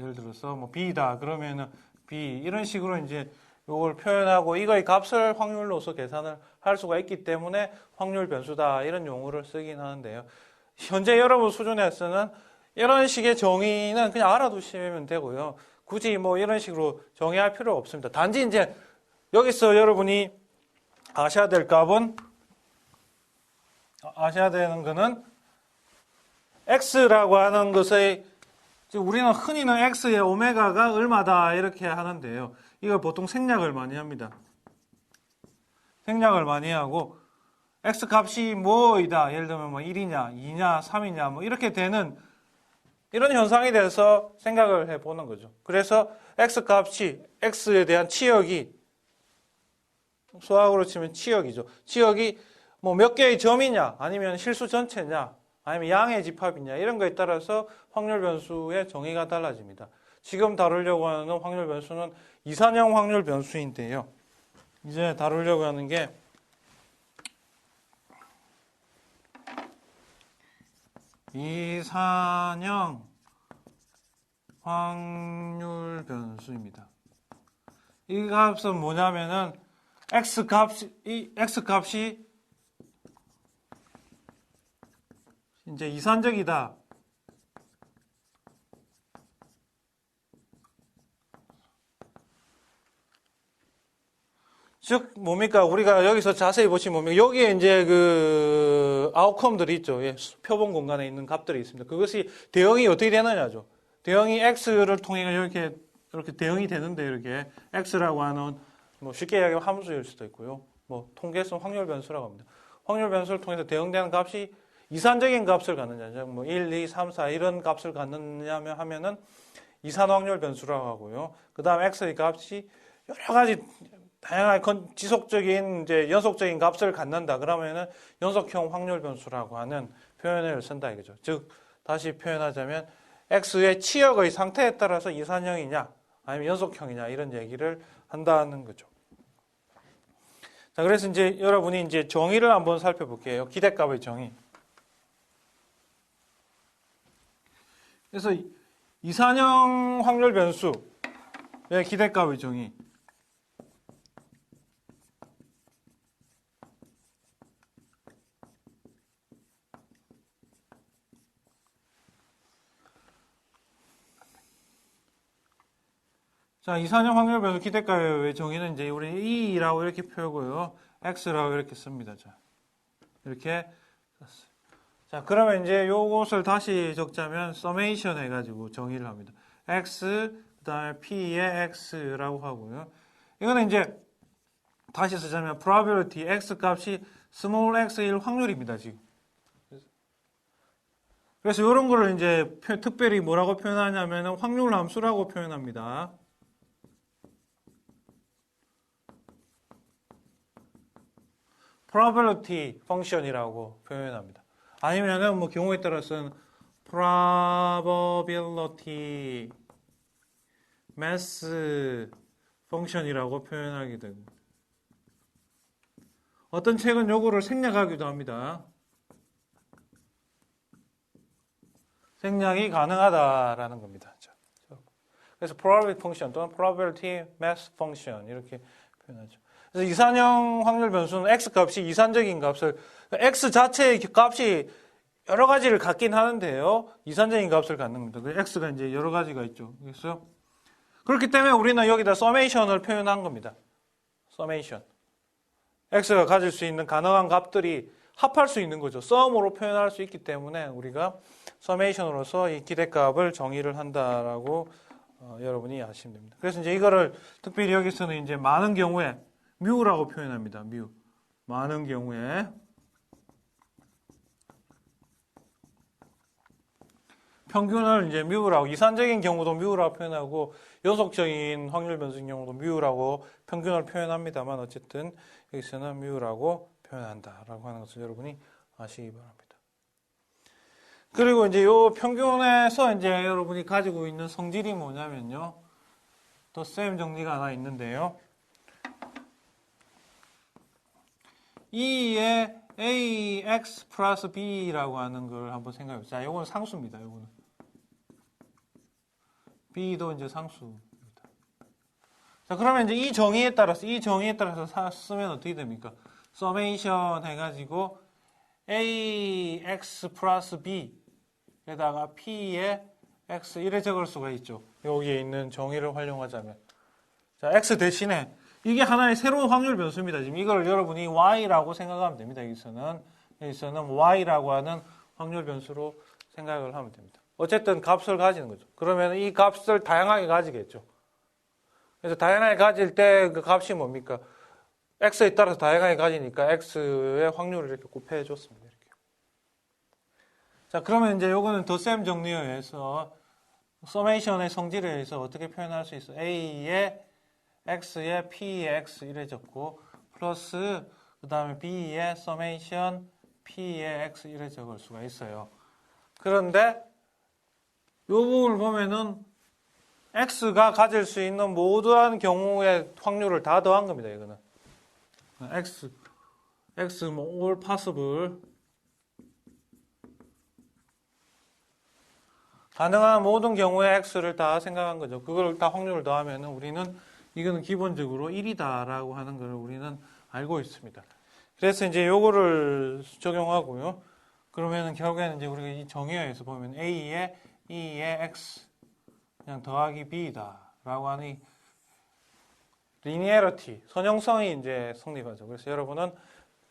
예를 들어서 뭐 B다 그러면은 B 이런 식으로 이제 요걸 표현하고 이거의 값을 확률로서 계산을 할 수가 있기 때문에 확률 변수다 이런 용어를 쓰긴 하는데요. 현재 여러분 수준에서는 이런 식의 정의는 그냥 알아두시면 되고요. 굳이 뭐 이런 식으로 정의할 필요가 없습니다. 단지 이제 여기서 여러분이 아셔야 될 값은 아셔야 되는 거는 X라고 하는 것의 우리는 흔히는 X의 오메가가 얼마다 이렇게 하는데요. 이걸 보통 생략을 많이 합니다. 생략을 많이 하고 X 값이 뭐이다. 예를 들면 뭐 1이냐, 2냐, 3이냐 뭐 이렇게 되는 이런 현상에 대해서 생각을 해보는 거죠. 그래서 X 값이 X에 대한 치역이 수학으로 치면 치역이죠. 치역이 뭐 몇 개의 점이냐, 아니면 실수 전체냐, 아니면 양의 집합이냐 이런 거에 따라서 확률 변수의 정의가 달라집니다. 지금 다루려고 하는 확률 변수는 이산형 확률 변수인데요. 이제 다루려고 하는 게 이산형 확률 변수입니다. 이 값은 뭐냐면은 X 값이 이제 이산적이다. 즉 뭡니까? 우리가 여기서 자세히 보시면 뭡니까? 여기에 이제 그 아웃컴들이 있죠. 예, 표본 공간에 있는 값들이 있습니다. 그것이 대응이 어떻게 되느냐죠. 대응이 x를 통해 이렇게 대응이 되는데 이렇게 x라고 하는 뭐 쉽게 이야기하면 함수일 수도 있고요. 뭐 통계성 확률 변수라고 합니다. 확률 변수를 통해서 대응되는 값이 이산적인 값을 갖느냐, 뭐 1, 2, 3, 4 이런 값을 갖느냐 하면은 이산 확률 변수라고 하고요. 그다음 x의 값이 여러 가지 다양한 지속적인 이제 연속적인 값을 갖는다. 그러면은 연속형 확률 변수라고 하는 표현을 쓴다 이거죠. 즉 다시 표현하자면 x의 치역의 상태에 따라서 이산형이냐 아니면 연속형이냐 이런 얘기를 한다는 거죠. 자, 그래서 이제 여러분이 이제 정의를 한번 살펴볼게요. 기대값의 정의. 그래서 이산형 확률 변수의 기대값의 정의. 자, 이산형 확률 변수 기대값의 정의는 이제 우리 E라고 이렇게 표고요. X라고 이렇게 씁니다. 자, 이렇게 썼어요. 자, 그러면 이제 요것을 다시 적자면 서메이션 해가지고 정의를 합니다. X, 그 다음에 P의 X라고 하고요. 이거는 이제 다시 쓰자면 probability X 값이 small x일 확률입니다, 지금. 그래서 이런 거를 이제 특별히 뭐라고 표현하냐면 확률 함수라고 표현합니다. probability function이라고 표현합니다. 아니면은 뭐 경우에 따라서는 probability mass function이라고 표현하게 됩니다. 어떤 책은 요거를 생략하기도 합니다. 생략이 가능하다라는 겁니다. 그래서 probability function 또는 probability mass function 이렇게 표현하죠. 그래서 이산형 확률 변수는 x 값이 이산적인 값을 x 자체의 값이 여러 가지를 갖긴 하는데요. 이산적인 값을 갖는 겁니다. 그 x가 이제 여러 가지가 있죠. 그래서 그렇기 때문에 우리는 여기다 서메이션을 표현한 겁니다. 서메이션. x가 가질 수 있는 가능한 값들이 합할 수 있는 거죠. 썸으로 표현할 수 있기 때문에 우리가 서메이션으로서 이 기대값을 정의를 한다라고 여러분이 아시면 됩니다. 그래서 이제 이거를 특별히 여기서는 이제 많은 경우에 뮤라고 표현합니다. 뮤. 많은 경우에 평균을 이제 뮤라고, 이산적인 경우도 뮤라고 표현하고 연속적인 확률 변수인 경우도 뮤라고 평균을 표현합니다만 어쨌든 여기서는 뮤라고 표현한다라고 하는 것을 여러분이 아시기 바랍니다. 그리고 이제 요 평균에서 이제 여러분이 가지고 있는 성질이 뭐냐면요. 또 쌤 정리가 하나 있는데요. E의 AX 플러스 B라고 하는 걸 한번 생각해 보세요. 자, 요거는 상수입니다. 요거는. B도 이제 상수입니다. 자, 그러면 이제 이 정의에 따라서 쓰면 어떻게 됩니까? 서메이션 해가지고 AX 플러스 B에다가 P의 X 이래 적을 수가 있죠. 여기에 있는 정의를 활용하자면. 자, X 대신에 이게 하나의 새로운 확률 변수입니다. 지금 이걸 여러분이 Y라고 생각하면 됩니다. 여기서는 Y라고 하는 확률 변수로 생각을 하면 됩니다. 어쨌든 값을 가지는 거죠. 그러면 이 값을 다양하게 가지겠죠. 그래서 다양하게 가질 때 그 값이 뭡니까? X에 따라서 다양하게 가지니까 X의 확률을 이렇게 곱해 줬습니다. 이렇게. 자, 그러면 이제 요거는 덧셈 정리에 의해서 서메이션의 성질에 의해서 어떻게 표현할 수 있어? A의 X의 P의 X 이래 적고 플러스 그 다음에 B의 서메이션 P의 X 이래 적을 수가 있어요. 그런데 이 부분을 보면은 X가 가질 수 있는 모든 경우의 확률을 다 더한 겁니다. 이거는 X 뭐 all possible 가능한 모든 경우의 X를 다 생각한 거죠. 그걸 다 확률을 더하면은 우리는 이거는 기본적으로 1이다라고 하는 걸 우리는 알고 있습니다. 그래서 이제 요거를 적용하고요. 그러면은 결국에는 이제 우리가 이 정의에서 보면 A의 E의 X 그냥 더하기 B다라고 하는 이 리니어리티, 선형성이 이제 성립하죠. 그래서 여러분은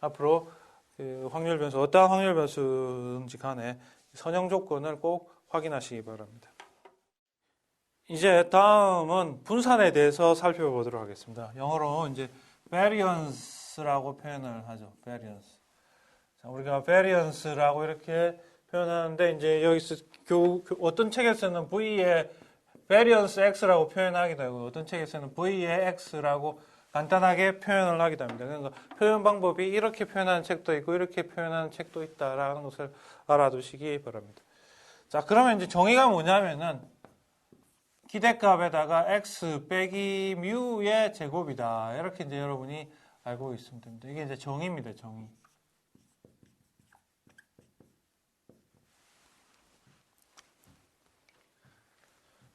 앞으로 그 확률 변수, 어떠한 확률 변수인지 간에 선형 조건을 꼭 확인하시기 바랍니다. 이제 다음은 분산에 대해서 살펴보도록 하겠습니다. 영어로 이제 variance라고 표현을 하죠. variance. 자, 우리가 variance라고 이렇게 표현하는데 이제 여기서 어떤 책에서는 V의 variance x라고 표현하기도 하고 어떤 책에서는 V의 x라고 간단하게 표현을 하기도 합니다. 그러니까 표현 방법이 이렇게 표현하는 책도 있고 이렇게 표현하는 책도 있다라는 것을 알아두시기 바랍니다. 자, 그러면 이제 정의가 뭐냐면은 기대값에다가 x 빼기 뮤의 제곱이다. 이렇게 이제 여러분이 알고 있으면 됩니다. 이게 이제 정의입니다. 정의.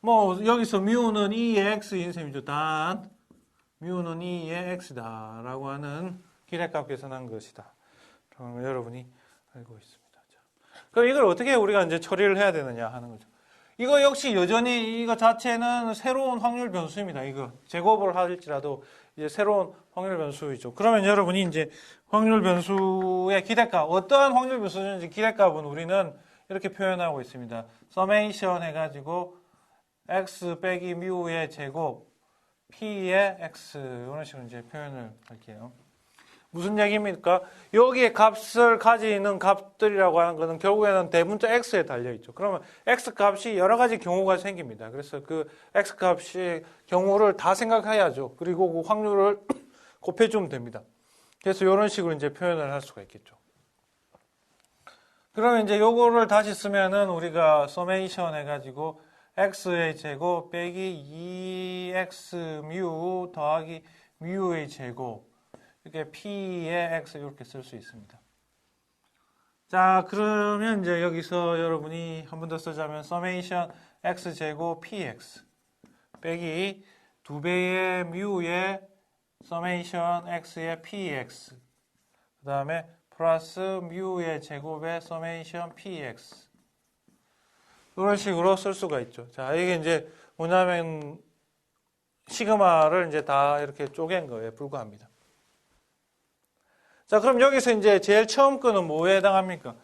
뭐 여기서 뮤는 2의 x인 셈이죠. 단 뮤는 2의 x다 라고 하는 기대값 계산한 것이다. 그럼 여러분이 알고 있습니다. 자, 그럼 이걸 어떻게 우리가 이제 처리를 해야 되느냐 하는 거죠. 이거 역시 여전히 이거 자체는 새로운 확률 변수입니다. 이거 제곱을 할지라도 이제 새로운 확률 변수이죠. 그러면 여러분이 이제 확률 변수의 기대값, 어떠한 확률 변수든지 기대값은 우리는 이렇게 표현하고 있습니다. 서메이션 해가지고 x 빼기 뮤의 제곱 p의 x 이런 식으로 이제 표현을 할게요. 무슨 얘기입니까? 여기에 값을 가지는 값들이라고 하는 것은 결국에는 대문자 x에 달려 있죠. 그러면 x 값이 여러 가지 경우가 생깁니다. 그래서 그 x 값의 경우를 다 생각해야죠. 그리고 그 확률을 곱해주면 됩니다. 그래서 이런 식으로 이제 표현을 할 수가 있겠죠. 그러면 이제 요거를 다시 쓰면은 우리가 서메이션 해가지고 x의 제곱 빼기 2x 뮤 더하기 뮤의 제곱 이렇게 p의 x 이렇게 쓸 수 있습니다. 자, 그러면 이제 여기서 여러분이 한 번 더 쓰자면 서메이션 x 제곱 px 빼기 2배의 뮤의 서메이션 x의 px 그 다음에 플러스 뮤의 제곱의 서메이션 px 이런 식으로 쓸 수가 있죠. 자, 이게 이제 뭐냐면 시그마를 이제 다 이렇게 쪼갠 거에 불과합니다. 자, 그럼 여기서 이제 제일 처음 거는 뭐에 해당합니까?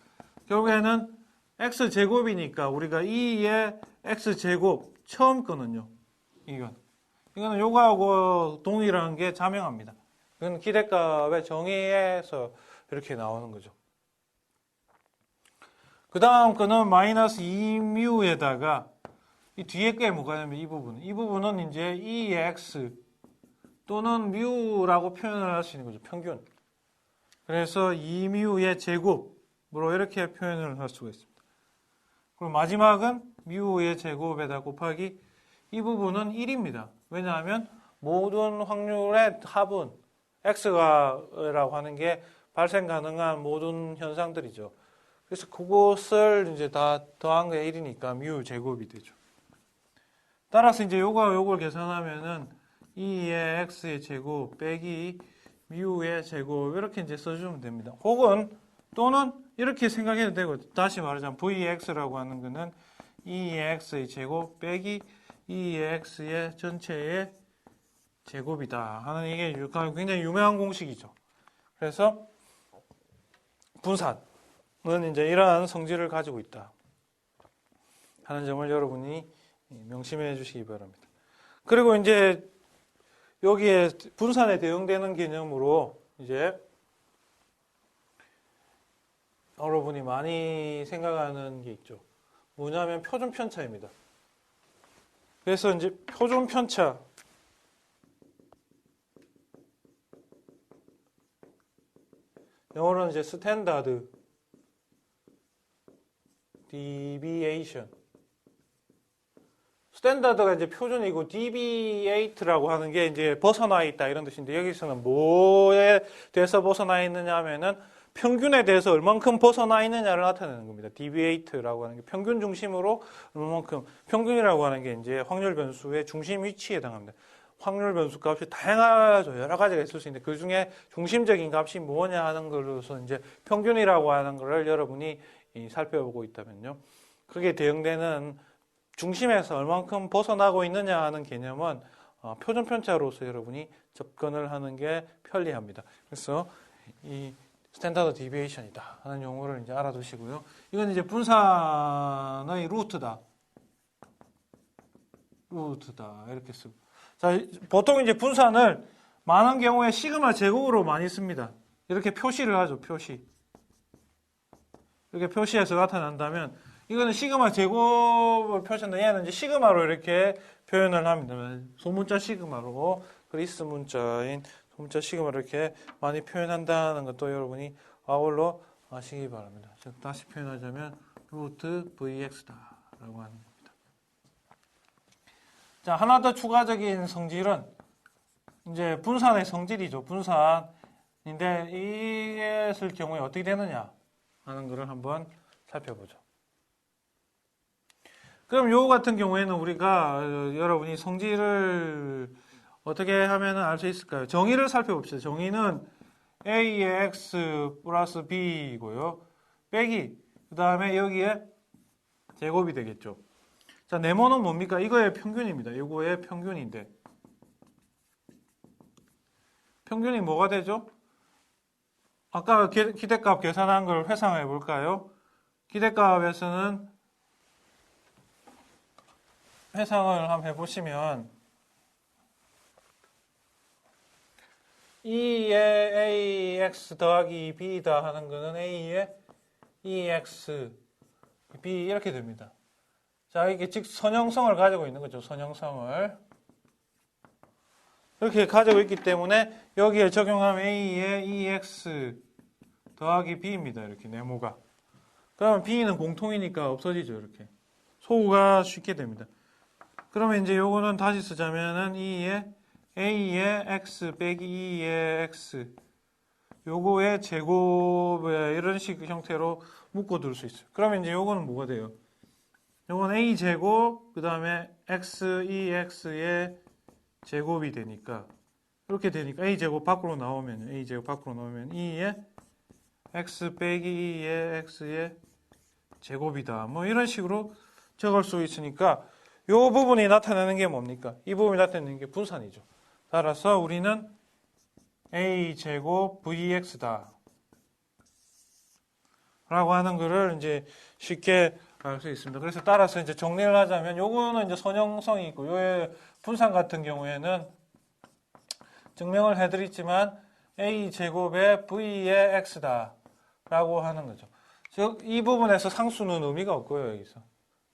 결국에는 x제곱이니까 우리가 2의 x제곱 처음 거는요. 이거는 요거하고 동일한 게 자명합니다. 이건 기대값의 정의에서 이렇게 나오는 거죠. 그 다음 거는 마이너스 2뮤에다가 이 뒤에 게 뭐가냐면 이 부분은 이제 2의 x 또는 뮤라고 표현을 할 수 있는 거죠. 평균. 그래서 2뮤의 제곱으로 이렇게 표현을 할 수가 있습니다. 그리고 마지막은 뮤의 제곱에다 곱하기 이 부분은 1입니다. 왜냐하면 모든 확률의 합은 x라고 하는 게 발생 가능한 모든 현상들이죠. 그래서 그것을 이제 다 더한 게 1이니까 뮤 제곱이 되죠. 따라서 이제 요걸 계산하면은 2의 x의 제곱 빼기 뮤의 제곱 이렇게 이제 써주면 됩니다. 혹은 또는 이렇게 생각해도 되고 다시 말하자면 vx라고 하는 거는 2의 x의 제곱 빼기 2의 x의 전체의 제곱이다 하는 이게 굉장히 유명한 공식이죠. 그래서 분산은 이제 이러한 성질을 가지고 있다 하는 점을 여러분이 명심해 주시기 바랍니다. 그리고 이제 여기에 분산에 대응되는 개념으로 이제 여러분이 많이 생각하는 게 있죠. 뭐냐면 표준 편차입니다. 그래서 이제 표준 편차 영어로는 이제 스탠다드 디비에이션 스탠다드가 이제 표준이고 deviate라고 하는 게 이제 벗어나 있다 이런 뜻인데 여기서는 뭐에 대해서 벗어나 있느냐 하면은 평균에 대해서 얼만큼 벗어나 있느냐를 나타내는 겁니다. deviate라고 하는 게 평균 중심으로 얼만큼 평균이라고 하는 게 이제 확률 변수의 중심 위치에 해당합니다. 확률 변수 값이 다양하죠. 여러 가지가 있을 수 있는데 그 중에 중심적인 값이 뭐냐 하는 걸로서 이제 평균이라고 하는 거를 여러분이 살펴보고 있다면요. 그게 대응되는 중심에서 얼만큼 벗어나고 있느냐 하는 개념은 표준 편차로서 여러분이 접근을 하는 게 편리합니다. 그래서 이 스탠다드 디비에이션이다 하는 용어를 이제 알아두시고요. 이건 이제 분산의 루트다 이렇게 쓰고. 자, 보통 이제 분산을 많은 경우에 시그마 제곱으로 많이 씁니다. 이렇게 표시를 하죠. 이렇게 표시해서 나타난다면 이거는 시그마 제곱을 표시한다. 얘는 이제 시그마로 이렇게 표현을 합니다. 소문자 시그마로 그리스 문자인 소문자 시그마로 이렇게 많이 표현한다는 것도 여러분이 아울러 아시기 바랍니다. 즉 다시 표현하자면 루트 vx다라고 하는 겁니다. 자, 하나 더 추가적인 성질은 이제 분산의 성질이죠. 분산인데 이랬을 경우에 어떻게 되느냐 하는 것을 한번 살펴보죠. 그럼 요 같은 경우에는 우리가 여러분이 성질을 어떻게 하면 알 수 있을까요? 정의를 살펴봅시다. 정의는 a의 x 플러스 b이고요. 빼기 그 다음에 여기에 제곱이 되겠죠. 자, 네모는 뭡니까? 이거의 평균입니다. 이거의 평균인데 평균이 뭐가 되죠? 아까 기대값 계산한 걸 회상해 볼까요? 기대값에서는 회상을 한번 해보시면 2의 ax 더하기 b다 하는 거는 a의 2x b 이렇게 됩니다. 자, 이게 즉 선형성을 가지고 있는 거죠. 선형성을 이렇게 가지고 있기 때문에 여기에 적용하면 a의 2x 더하기 b입니다. 이렇게 네모가. 그러면 b는 공통이니까 없어지죠. 이렇게 소구가 쉽게 됩니다. 그러면 이제 요거는 다시 쓰자면은 2의 a의 x 빼기 2의 x 요거의 제곱에 이런 식 형태로 묶어둘 수 있어요. 그러면 이제 요거는 뭐가 돼요? 요건 a 제곱 그 다음에 x 2x의 제곱이 되니까 이렇게 되니까 a 제곱 밖으로 나오면 2의 x 빼기 2의 x의 제곱이다. 뭐 이런 식으로 적을 수 있으니까 이 부분이 나타나는 게 뭡니까? 이 부분이 나타내는 게 분산이죠. 따라서 우리는 a제곱 vx다 라고 하는 거를 이제 쉽게 알 수 있습니다. 그래서 따라서 이제 정리를 하자면 요거는 이제 선형성이 있고 요의 분산 같은 경우에는 증명을 해드렸지만 a제곱의 v의 x다 라고 하는 거죠. 즉 이 부분에서 상수는 의미가 없고요. 여기서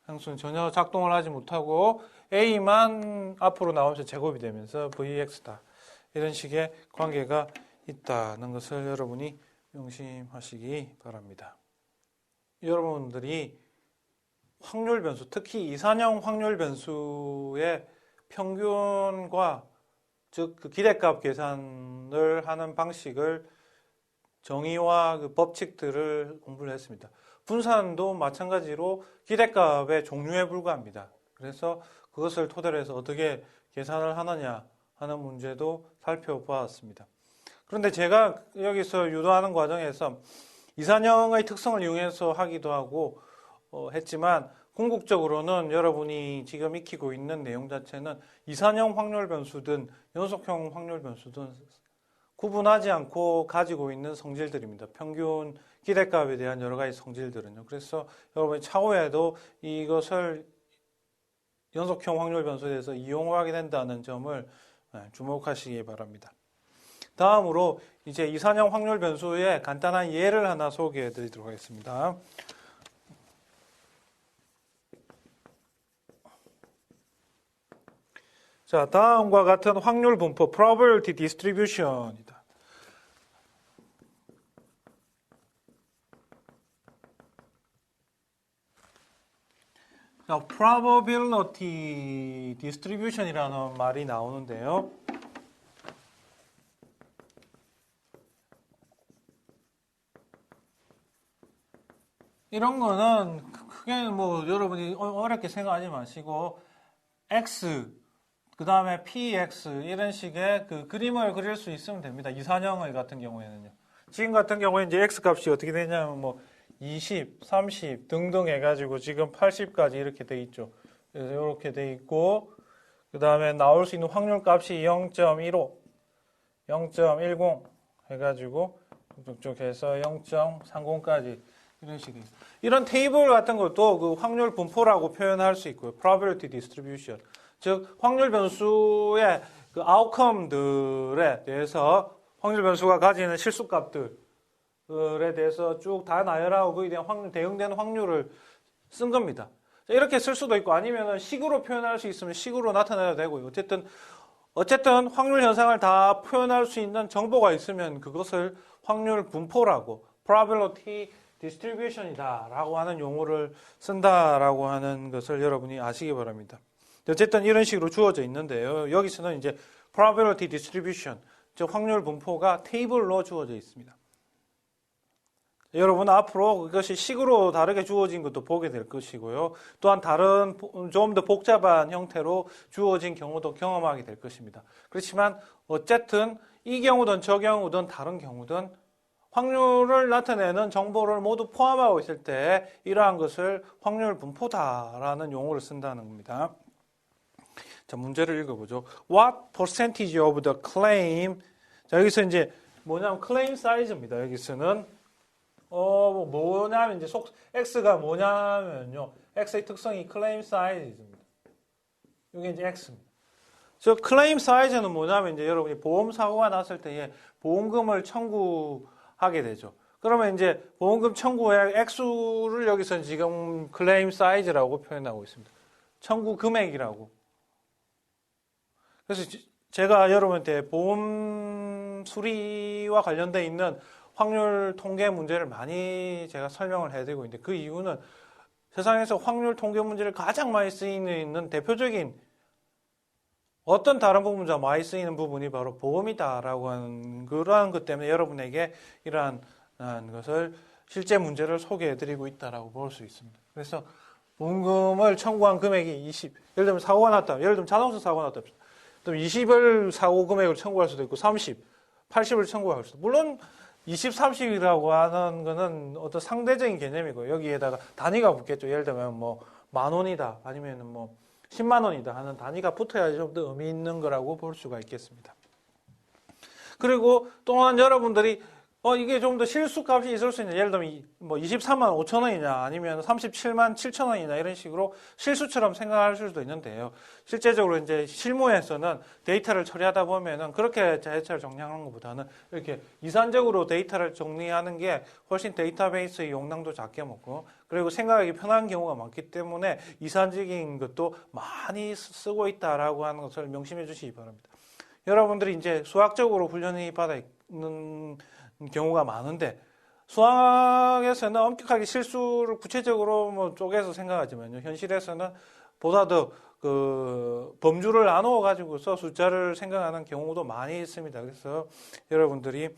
상수는 전혀 작동을 하지 못하고 a만 앞으로 나오면서 제곱이 되면서 vx다 이런 식의 관계가 있다는 것을 여러분이 명심하시기 바랍니다. 여러분들이 확률 변수, 특히 이산형 확률 변수의 평균과 즉 그 기대값 계산을 하는 방식을 정의와 그 법칙들을 공부를 했습니다. 분산도 마찬가지로 기대값의 종류에 불과합니다. 그래서 그것을 토대로 해서 어떻게 계산을 하느냐 하는 문제도 살펴보았습니다. 그런데 제가 여기서 유도하는 과정에서 이산형의 특성을 이용해서 하기도 하고 했지만 궁극적으로는 여러분이 지금 익히고 있는 내용 자체는 이산형 확률 변수든 연속형 확률 변수든 구분하지 않고 가지고 있는 성질들입니다. 평균 기대값에 대한 여러 가지 성질들은요. 그래서 여러분이 차후에도 이것을 연속형 확률 변수에 대해서 이용하게 된다는 점을 주목하시기 바랍니다. 다음으로 이제 이산형 확률 변수의 간단한 예를 하나 소개해 드리도록 하겠습니다. 자, 다음과 같은 확률 분포 probability distribution이다. 자, probability distribution이라는 말이 나오는데요. 이런 거는 크게 뭐 여러분이 어렵게 생각하지 마시고 x 그 다음에 px 이런 식의 그 그림을 그릴 수 있으면 됩니다. 이산형의 같은 경우에는요. 지금 같은 경우에 이제 x 값이 어떻게 되냐면 뭐 20, 30 등등 해가지고 지금 80까지 이렇게 돼 있죠. 그래서 이렇게 돼 있고 그 다음에 나올 수 있는 확률 값이 0.15, 0.10 해가지고 쭉쭉 해서 0.30까지 이런 식이에요. 이런 테이블 같은 것도 그 확률 분포라고 표현할 수 있고요. probability distribution. 즉 확률 변수의 그 아웃컴들에 대해서 확률 변수가 가지는 실수값들에 대해서 쭉 다 나열하고 그에 대한 확률, 대응되는 확률을 쓴 겁니다. 이렇게 쓸 수도 있고 아니면 식으로 표현할 수 있으면 식으로 나타내야 되고요. 어쨌든 확률 현상을 다 표현할 수 있는 정보가 있으면 그것을 확률 분포라고 probability distribution이다 라고 하는 용어를 쓴다라고 하는 것을 여러분이 아시기 바랍니다. 어쨌든 이런 식으로 주어져 있는데요. 여기서는 이제 probability distribution, 즉 확률 분포가 테이블로 주어져 있습니다. 여러분 앞으로 그것이 식으로 다르게 주어진 것도 보게 될 것이고요. 또한 다른 좀 더 복잡한 형태로 주어진 경우도 경험하게 될 것입니다. 그렇지만 어쨌든 이 경우든 저 경우든 다른 경우든 확률을 나타내는 정보를 모두 포함하고 있을 때 이러한 것을 확률 분포다라는 용어를 쓴다는 겁니다. 자, 문제를 읽어보죠. What percentage of the claim? 자, 여기서 이제 뭐냐면 claim size입니다. 여기서는 뭐냐면 이제 x가 뭐냐면요. x의 특성이 claim size입니다. 이게 이제 x입니다. 저 claim size는 뭐냐면 이제 여러분이 보험 사고가 났을 때에 보험금을 청구하게 되죠. 그러면 이제 보험금 청구액 액수를 여기서 지금 claim size라고 표현하고 있습니다. 청구 금액이라고. 그래서 제가 여러분한테 보험 수리와 관련돼 있는 확률 통계 문제를 많이 제가 설명을 해드리고 있는데 그 이유는 세상에서 확률 통계 문제를 가장 많이 쓰이는 대표적인 어떤 다른 부분보다 많이 쓰이는 부분이 바로 보험이다라고 하는 그러한 것 때문에 여러분에게 이러한 것을 실제 문제를 소개해드리고 있다라고 볼 수 있습니다. 그래서 보험금을 청구한 금액이 20, 예를 들면 사고가 났다. 예를 들면 자동차 사고가 났다. 그럼 20을 사고 금액을 청구할 수도 있고 30, 80을 청구할 수도 있고 물론 20, 30이라고 하는 거는 어떤 상대적인 개념이고 여기에다가 단위가 붙겠죠. 예를 들면 뭐 10,000원이다 아니면 뭐 10만 원이다 하는 단위가 붙어야 좀 더 의미 있는 거라고 볼 수가 있겠습니다. 그리고 또한 여러분들이 이게 좀 더 실수값이 있을 수 있는 예를 들면 뭐 23만 5천 원이냐 아니면 37만 7천 원이냐 이런 식으로 실수처럼 생각하실 수도 있는데요. 실제적으로 이제 실무에서는 데이터를 처리하다 보면은 그렇게 데이터를 정리하는 것보다는 이렇게 이산적으로 데이터를 정리하는 게 훨씬 데이터베이스의 용량도 작게 먹고 그리고 생각하기 편한 경우가 많기 때문에 이산적인 것도 많이 쓰고 있다라고 하는 것을 명심해 주시기 바랍니다. 여러분들이 이제 수학적으로 훈련이 받아 있는 경우가 많은데 수학에서는 엄격하게 실수를 구체적으로 뭐 쪼개서 생각하지만요. 현실에서는 보다 더 그 범주를 나누어 가지고서 숫자를 생각하는 경우도 많이 있습니다. 그래서 여러분들이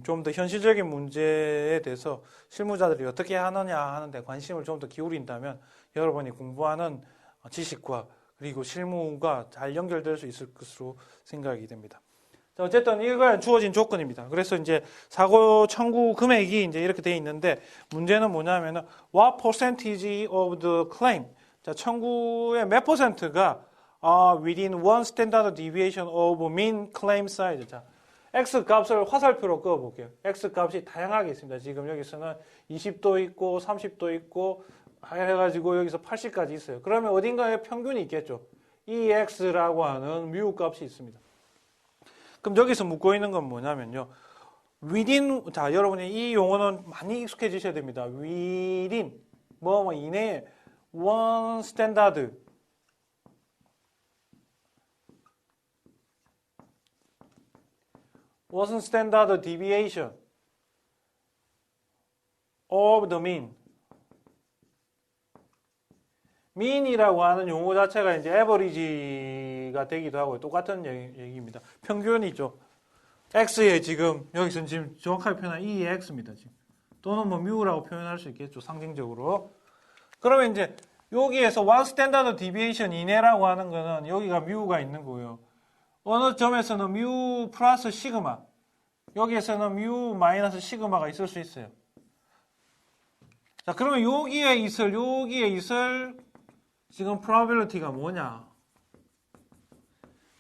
좀 더 현실적인 문제에 대해서 실무자들이 어떻게 하느냐 하는데 관심을 좀 더 기울인다면 여러분이 공부하는 지식과 그리고 실무가 잘 연결될 수 있을 것으로 생각이 됩니다. 어쨌든 이건 주어진 조건입니다. 그래서 이제 사고 청구 금액이 이제 이렇게 돼 있는데 문제는 뭐냐면은 what percentage of the claim? 자, 청구의 몇 퍼센트가 within one standard deviation of mean claim size. 자, x 값을 화살표로 그어 볼게요. x 값이 다양하게 있습니다. 지금 여기서는 20도 있고 30도 있고 해가지고 여기서 80까지 있어요. 그러면 어딘가에 평균이 있겠죠. 이 x라고 하는 뮤 값이 있습니다. 그럼 여기서 묻고 있는 건 뭐냐면요. within, 자, 여러분이 이 용어는 많이 익숙해지셔야 됩니다. within, 뭐 이내에 one standard. one standard deviation of the mean. mean이라고 하는 용어 자체가 이제 average가 되기도 하고 똑같은 얘기입니다. 평균이죠. x에 지금 여기서는 지금 정확하게 표현한 이의 x입니다. 지금. 또는 뭐 mu라고 표현할 수 있겠죠. 상징적으로. 그러면 이제 여기에서 one standard deviation 이내라고 하는 거는 여기가 mu가 있는 거예요. 어느 점에서는 mu 플러스 시그마, 여기에서는 mu 마이너스 시그마가 있을 수 있어요. 자, 그러면 여기에 있을 지금 probability가 뭐냐?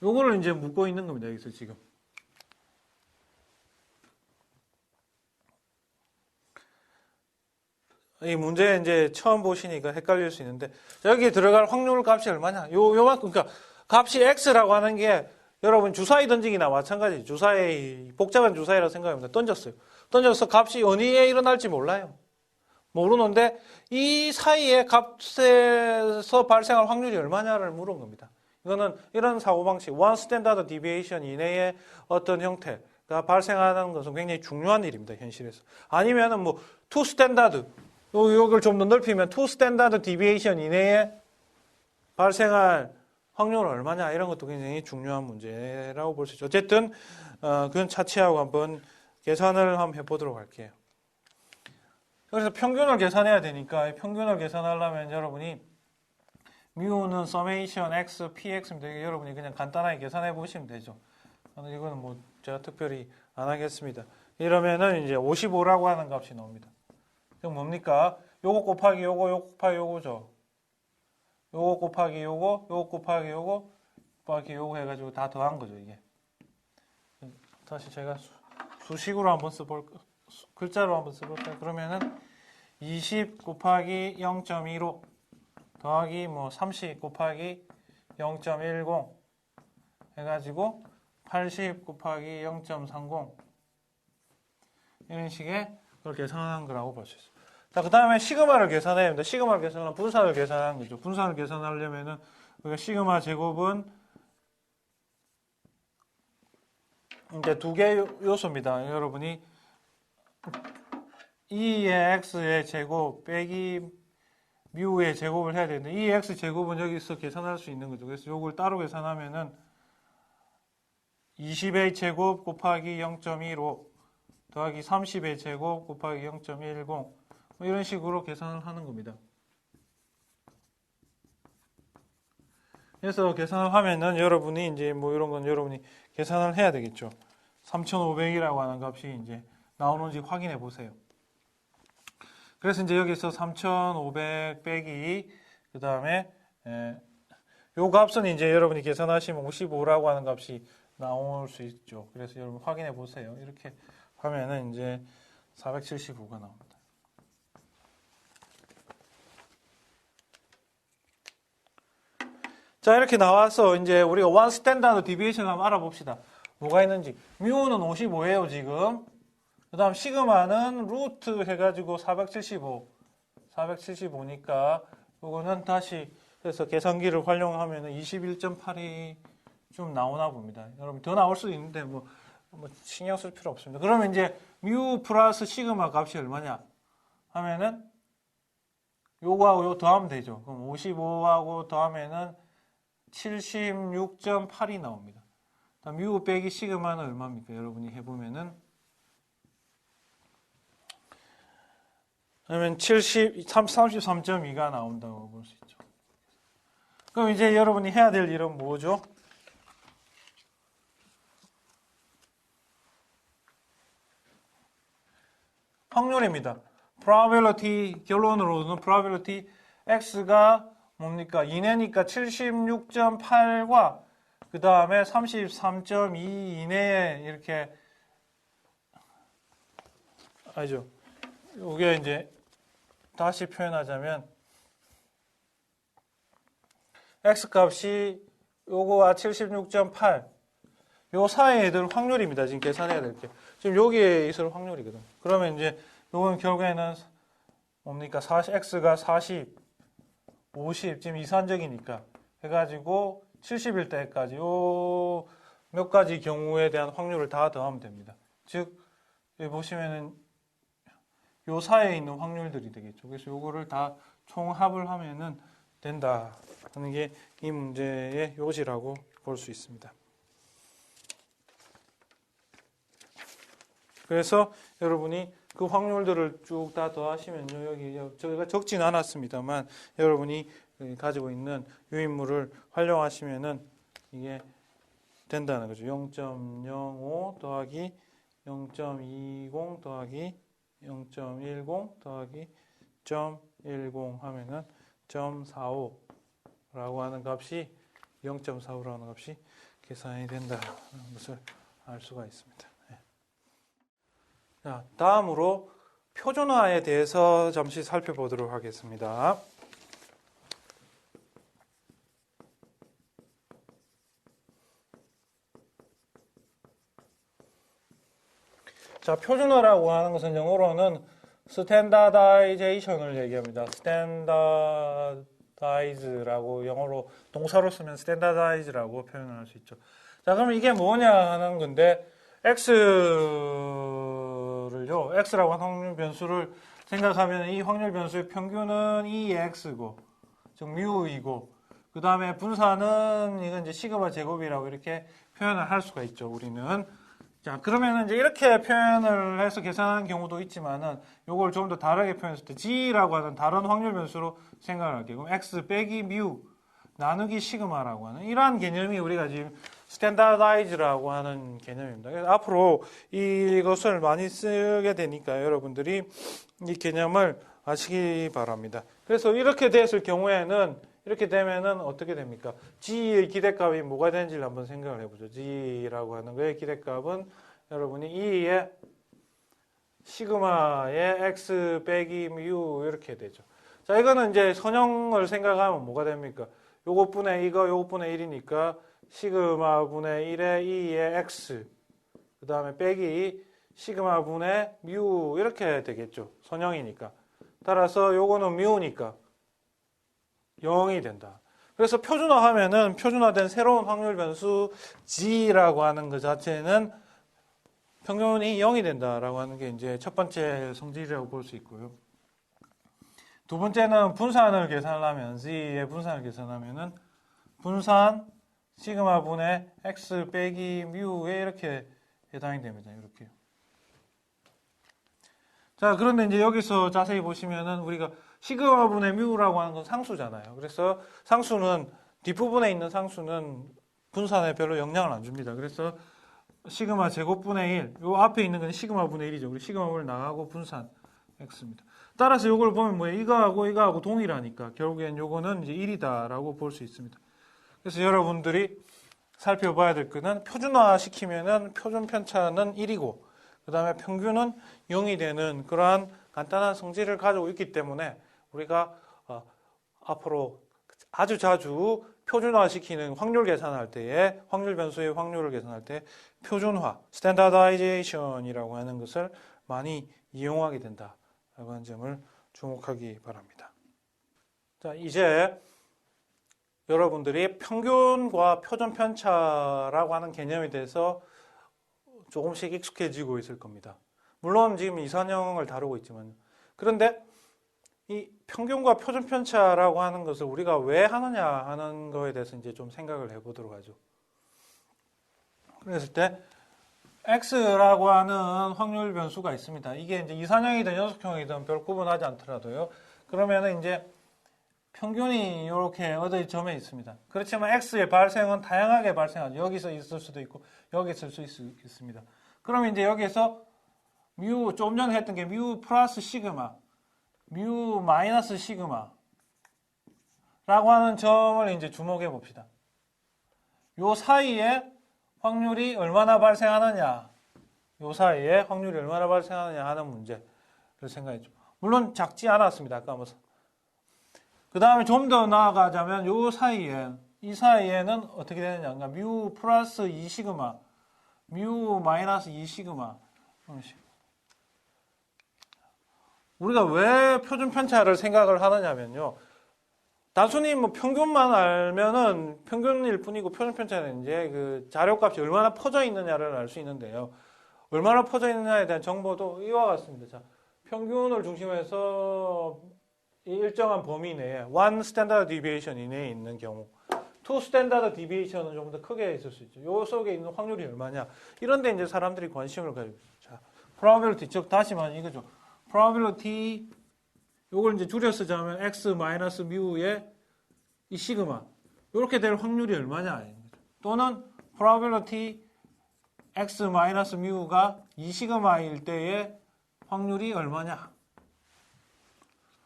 요거를 이제 묻고 있는 겁니다. 여기서 지금. 이 문제 이제 처음 보시니까 헷갈릴 수 있는데 여기에 들어갈 확률 값이 얼마냐? 요만큼 그러니까 값이 x라고 하는 게 여러분 주사위 던지기나 마찬가지. 주사위 복잡한 주사위라고 생각합니다. 던져서 값이 어디에 일어날지 몰라요. 모르는데 이 사이의 값에서 발생할 확률이 얼마냐를 물은 겁니다. 이거는 이런 사고방식, one standard deviation 이내의 어떤 형태가 발생하는 것은 굉장히 중요한 일입니다. 현실에서. 아니면은 뭐 two standard, 요걸 좀 더 넓히면 two standard deviation 이내에 발생할 확률은 얼마냐 이런 것도 굉장히 중요한 문제라고 볼 수 있죠. 어쨌든 그건 차치하고 한번 계산을 한번 해보도록 할게요. 그래서 평균을 계산해야 되니까 평균을 계산하려면 여러분이 뮤는 서메이션 x, px입니다. 여러분이 그냥 간단하게 계산해 보시면 되죠. 이거는 뭐 제가 특별히 안 하겠습니다. 이러면은 이제 55라고 하는 값이 나옵니다. 그럼 뭡니까? 요거 곱하기 요거, 요거 곱하기 요거죠. 요거 곱하기 요거, 요거 곱하기 요거, 곱하기 요거 해가지고 다 더한 거죠, 이게. 다시 제가 수식으로 한번 써볼까? 글자로 한번 써볼까요? 그러면은 20 곱하기 0.15 더하기 뭐 30 곱하기 0.10 해가지고 80 곱하기 0.30 이런 식의 그걸 계산한 거라고 볼 수 있어요. 자, 그 다음에 시그마를 계산해야 합니다. 시그마를 계산하면 분산을 계산하는 거죠. 분산을 계산하려면은 우리가 시그마 제곱은 이제 두 개 요소입니다. 여러분이 2의 x의 제곱 빼기 뮤의 제곱을 해야 되는데 2의 x 제곱은 여기서 계산할 수 있는 거죠. 그래서 이걸 따로 계산하면은 20의 제곱 곱하기 0.15 더하기 30의 제곱 곱하기 0.10 뭐 이런 식으로 계산을 하는 겁니다. 그래서 계산을 하면은 여러분이 이제 뭐 이런 건 여러분이 계산을 해야 되겠죠. 3,500이라고 하는 값이 이제 나오는지 확인해 보세요. 그래서 이제 여기서 3,500 빼기 그 다음에 요 값은 이제 여러분이 계산하시면 55라고 하는 값이 나올 수 있죠. 그래서 여러분 확인해 보세요. 이렇게 하면은 이제 475가 나옵니다. 자, 이렇게 나와서 이제 우리가 원 스탠다드 디비에이션 한번 알아봅시다. 뭐가 있는지. 뮤는 55예요, 지금. 그 다음 시그마는 루트 해가지고 475니까 이거는 다시 그래서 계산기를 활용하면 21.8이 좀 나오나 봅니다. 여러분 더 나올 수도 있는데 뭐 신경 쓸 필요 없습니다. 그러면 이제 뮤 플러스 시그마 값이 얼마냐 하면은 요거하고 요 더하면 되죠. 그럼 55하고 더하면은 76.8이 나옵니다. 뮤 빼기 시그마는 얼마입니까? 여러분이 해보면은 그러면 33.2가 나온다고 볼 수 있죠. 그럼 이제 여러분이 해야 될 일은 뭐죠? 확률입니다. probability 결론으로는 probability x가 뭡니까? 2내니까 76.8과 그 다음에 33.2 이내에 이렇게 아니죠. 이게 이제 다시 표현하자면 x값이 요거와 76.8 요 사이에 있을 확률입니다. 지금 계산해야 될 게. 지금 여기에 있을 확률이거든. 그러면 이제 요건 결국에는 뭡니까? x가 40, 50 지금 이산적이니까 해가지고 70일 때까지 요 몇 가지 경우에 대한 확률을 다 더하면 됩니다. 즉 여기 보시면은 요 사이에 있는 확률들이 되겠죠. 그래서 요거를 다 총합을 하면은 된다 하는 게 이 문제의 요지라고 볼 수 있습니다. 그래서 여러분이 그 확률들을 쭉 다 더하시면요. 여기 저희가 적진 않았습니다만 여러분이 가지고 있는 유인물을 활용하시면은 이게 된다는 거죠. 0.05 더하기 0.20 더하기 0.10 더하기 0.10 하면은 0.45라고 하는 값이 0.45라는 값이 계산이 된다는 것을 알 수가 있습니다. 자, 다음으로 표준화에 대해서 잠시 살펴보도록 하겠습니다. 자, 표준화라고 하는 것은 영어로는 스탠다다이제이션을 얘기합니다. 스탠다다이즈라고 영어로 동사로 쓰면 스탠다다이즈라고 표현할 수 있죠. 자, 그럼 이게 뭐냐 하는 건데 x라고 하는 확률 변수를 생각하면 이 확률 변수의 평균은 2x고 즉 뮤이고 그 다음에 분산은 이건 이제 시그마 제곱이라고 이렇게 표현을 할 수가 있죠, 우리는. 자, 그러면은 이제 이렇게 표현을 해서 계산하는 경우도 있지만은 요걸 좀 더 다르게 표현했을 때 G라고 하는 다른 확률 변수로 생각을 할게요. 그럼 X 빼기 뮤 나누기 시그마라고 하는 이러한 개념이 우리가 지금 스탠다드아이즈라고 하는 개념입니다. 그래서 앞으로 이것을 많이 쓰게 되니까 여러분들이 이 개념을 아시기 바랍니다. 그래서 이렇게 됐을 경우에는 이렇게 되면은 어떻게 됩니까? G의 기대값이 뭐가 되는지를 한번 생각을 해보죠. G라고 하는 거의 기대값은 여러분이 2의 시그마의 X 빼기 뮤 이렇게 되죠. 자, 이거는 이제 선형을 생각하면 뭐가 됩니까? 요것분의 이거, 요것분의 1이니까 시그마분의 1의 2의 X 그 다음에 빼기 시그마분의 뮤 이렇게 되겠죠. 선형이니까. 따라서 요거는 뮤니까 0이 된다. 그래서 표준화하면은 표준화된 새로운 확률 변수 G라고 하는 것 자체는 평균이 0이 된다라고 하는 게 이제 첫 번째 성질이라고 볼 수 있고요. 두 번째는 분산을 계산하면 Z의 분산을 계산하면은 분산 시그마분의 X 빼기 뮤에 이렇게 해당이 됩니다. 이렇게. 자, 그런데 이제 여기서 자세히 보시면은 우리가 시그마분의 뮤라고 하는 건 상수잖아요. 그래서 상수는 뒷부분에 있는 상수는 분산에 별로 영향을 안 줍니다. 그래서 시그마 제곱분의 1, 요 앞에 있는 건 시그마분의 1이죠. 우리 시그마분을 나가고 분산 x입니다. 따라서 요걸 보면 뭐예요? 이거하고 동일하니까 결국엔 요거는 이제 1이다라고 볼 수 있습니다. 그래서 여러분들이 살펴봐야 될 거는 표준화 시키면은 표준 편차는 1이고 그 다음에 평균은 0이 되는 그러한 간단한 성질을 가지고 있기 때문에 우리가 앞으로 아주 자주 표준화시키는 확률 계산할 때에 확률 변수의 확률을 계산할 때 표준화, 스탠다드아이제이션이라고 하는 것을 많이 이용하게 된다라고 하는 점을 주목하기 바랍니다. 자, 이제 여러분들이 평균과 표준 편차라고 하는 개념에 대해서 조금씩 익숙해지고 있을 겁니다. 물론 지금 이산형을 다루고 있지만 그런데 이 평균과 표준 편차라고 하는 것을 우리가 왜 하느냐 하는 거에 대해서 이제 좀 생각을 해보도록 하죠. 그랬을 때 X라고 하는 확률 변수가 있습니다. 이게 이제 이산형이든 연속형이든 별 구분하지 않더라도요. 그러면은 이제 평균이 이렇게 어디 점에 있습니다. 그렇지만 X의 발생은 다양하게 발생하죠. 여기서 있을 수도 있고 여기 있을 수 있습니다. 그러면 이제 여기에서 뮤, 좀 전에 했던 게 뮤 플러스 시그마, 뮤 마이너스 시그마 라고 하는 점을 이제 주목해 봅시다. 요 사이에 확률이 얼마나 발생하느냐, 요 사이에 확률이 얼마나 발생하느냐 하는 문제를 생각했죠. 물론 작지 않았습니다. 아까 뭐. 그 다음에 좀 더 나아가자면 요 사이에, 이 사이에는 어떻게 되느냐. 그러니까 뮤 플러스 2 시그마, 뮤 마이너스 2 시그마. 우리가 왜 표준 편차를 생각을 하느냐면요. 단순히 뭐 평균만 알면은 평균일 뿐이고 표준 편차는 이제 그 자료값이 얼마나 퍼져 있느냐를 알 수 있는데요. 얼마나 퍼져 있느냐에 대한 정보도 이와 같습니다. 자, 평균을 중심해서 일정한 범위 내에 one standard deviation 이내에 있는 경우, two standard deviation은 좀 더 크게 있을 수 있죠. 요 속에 있는 확률이 얼마냐. 이런데 이제 사람들이 관심을 가지고 있죠. 자, probability, 즉 다시 말하면 이거죠. probability 요걸 이제 줄여 쓰자면 x 마이너스 뮤의 이 시그마 이렇게 될 확률이 얼마냐 또는 probability x 마이너스 뮤가 2 시그마일 때의 확률이 얼마냐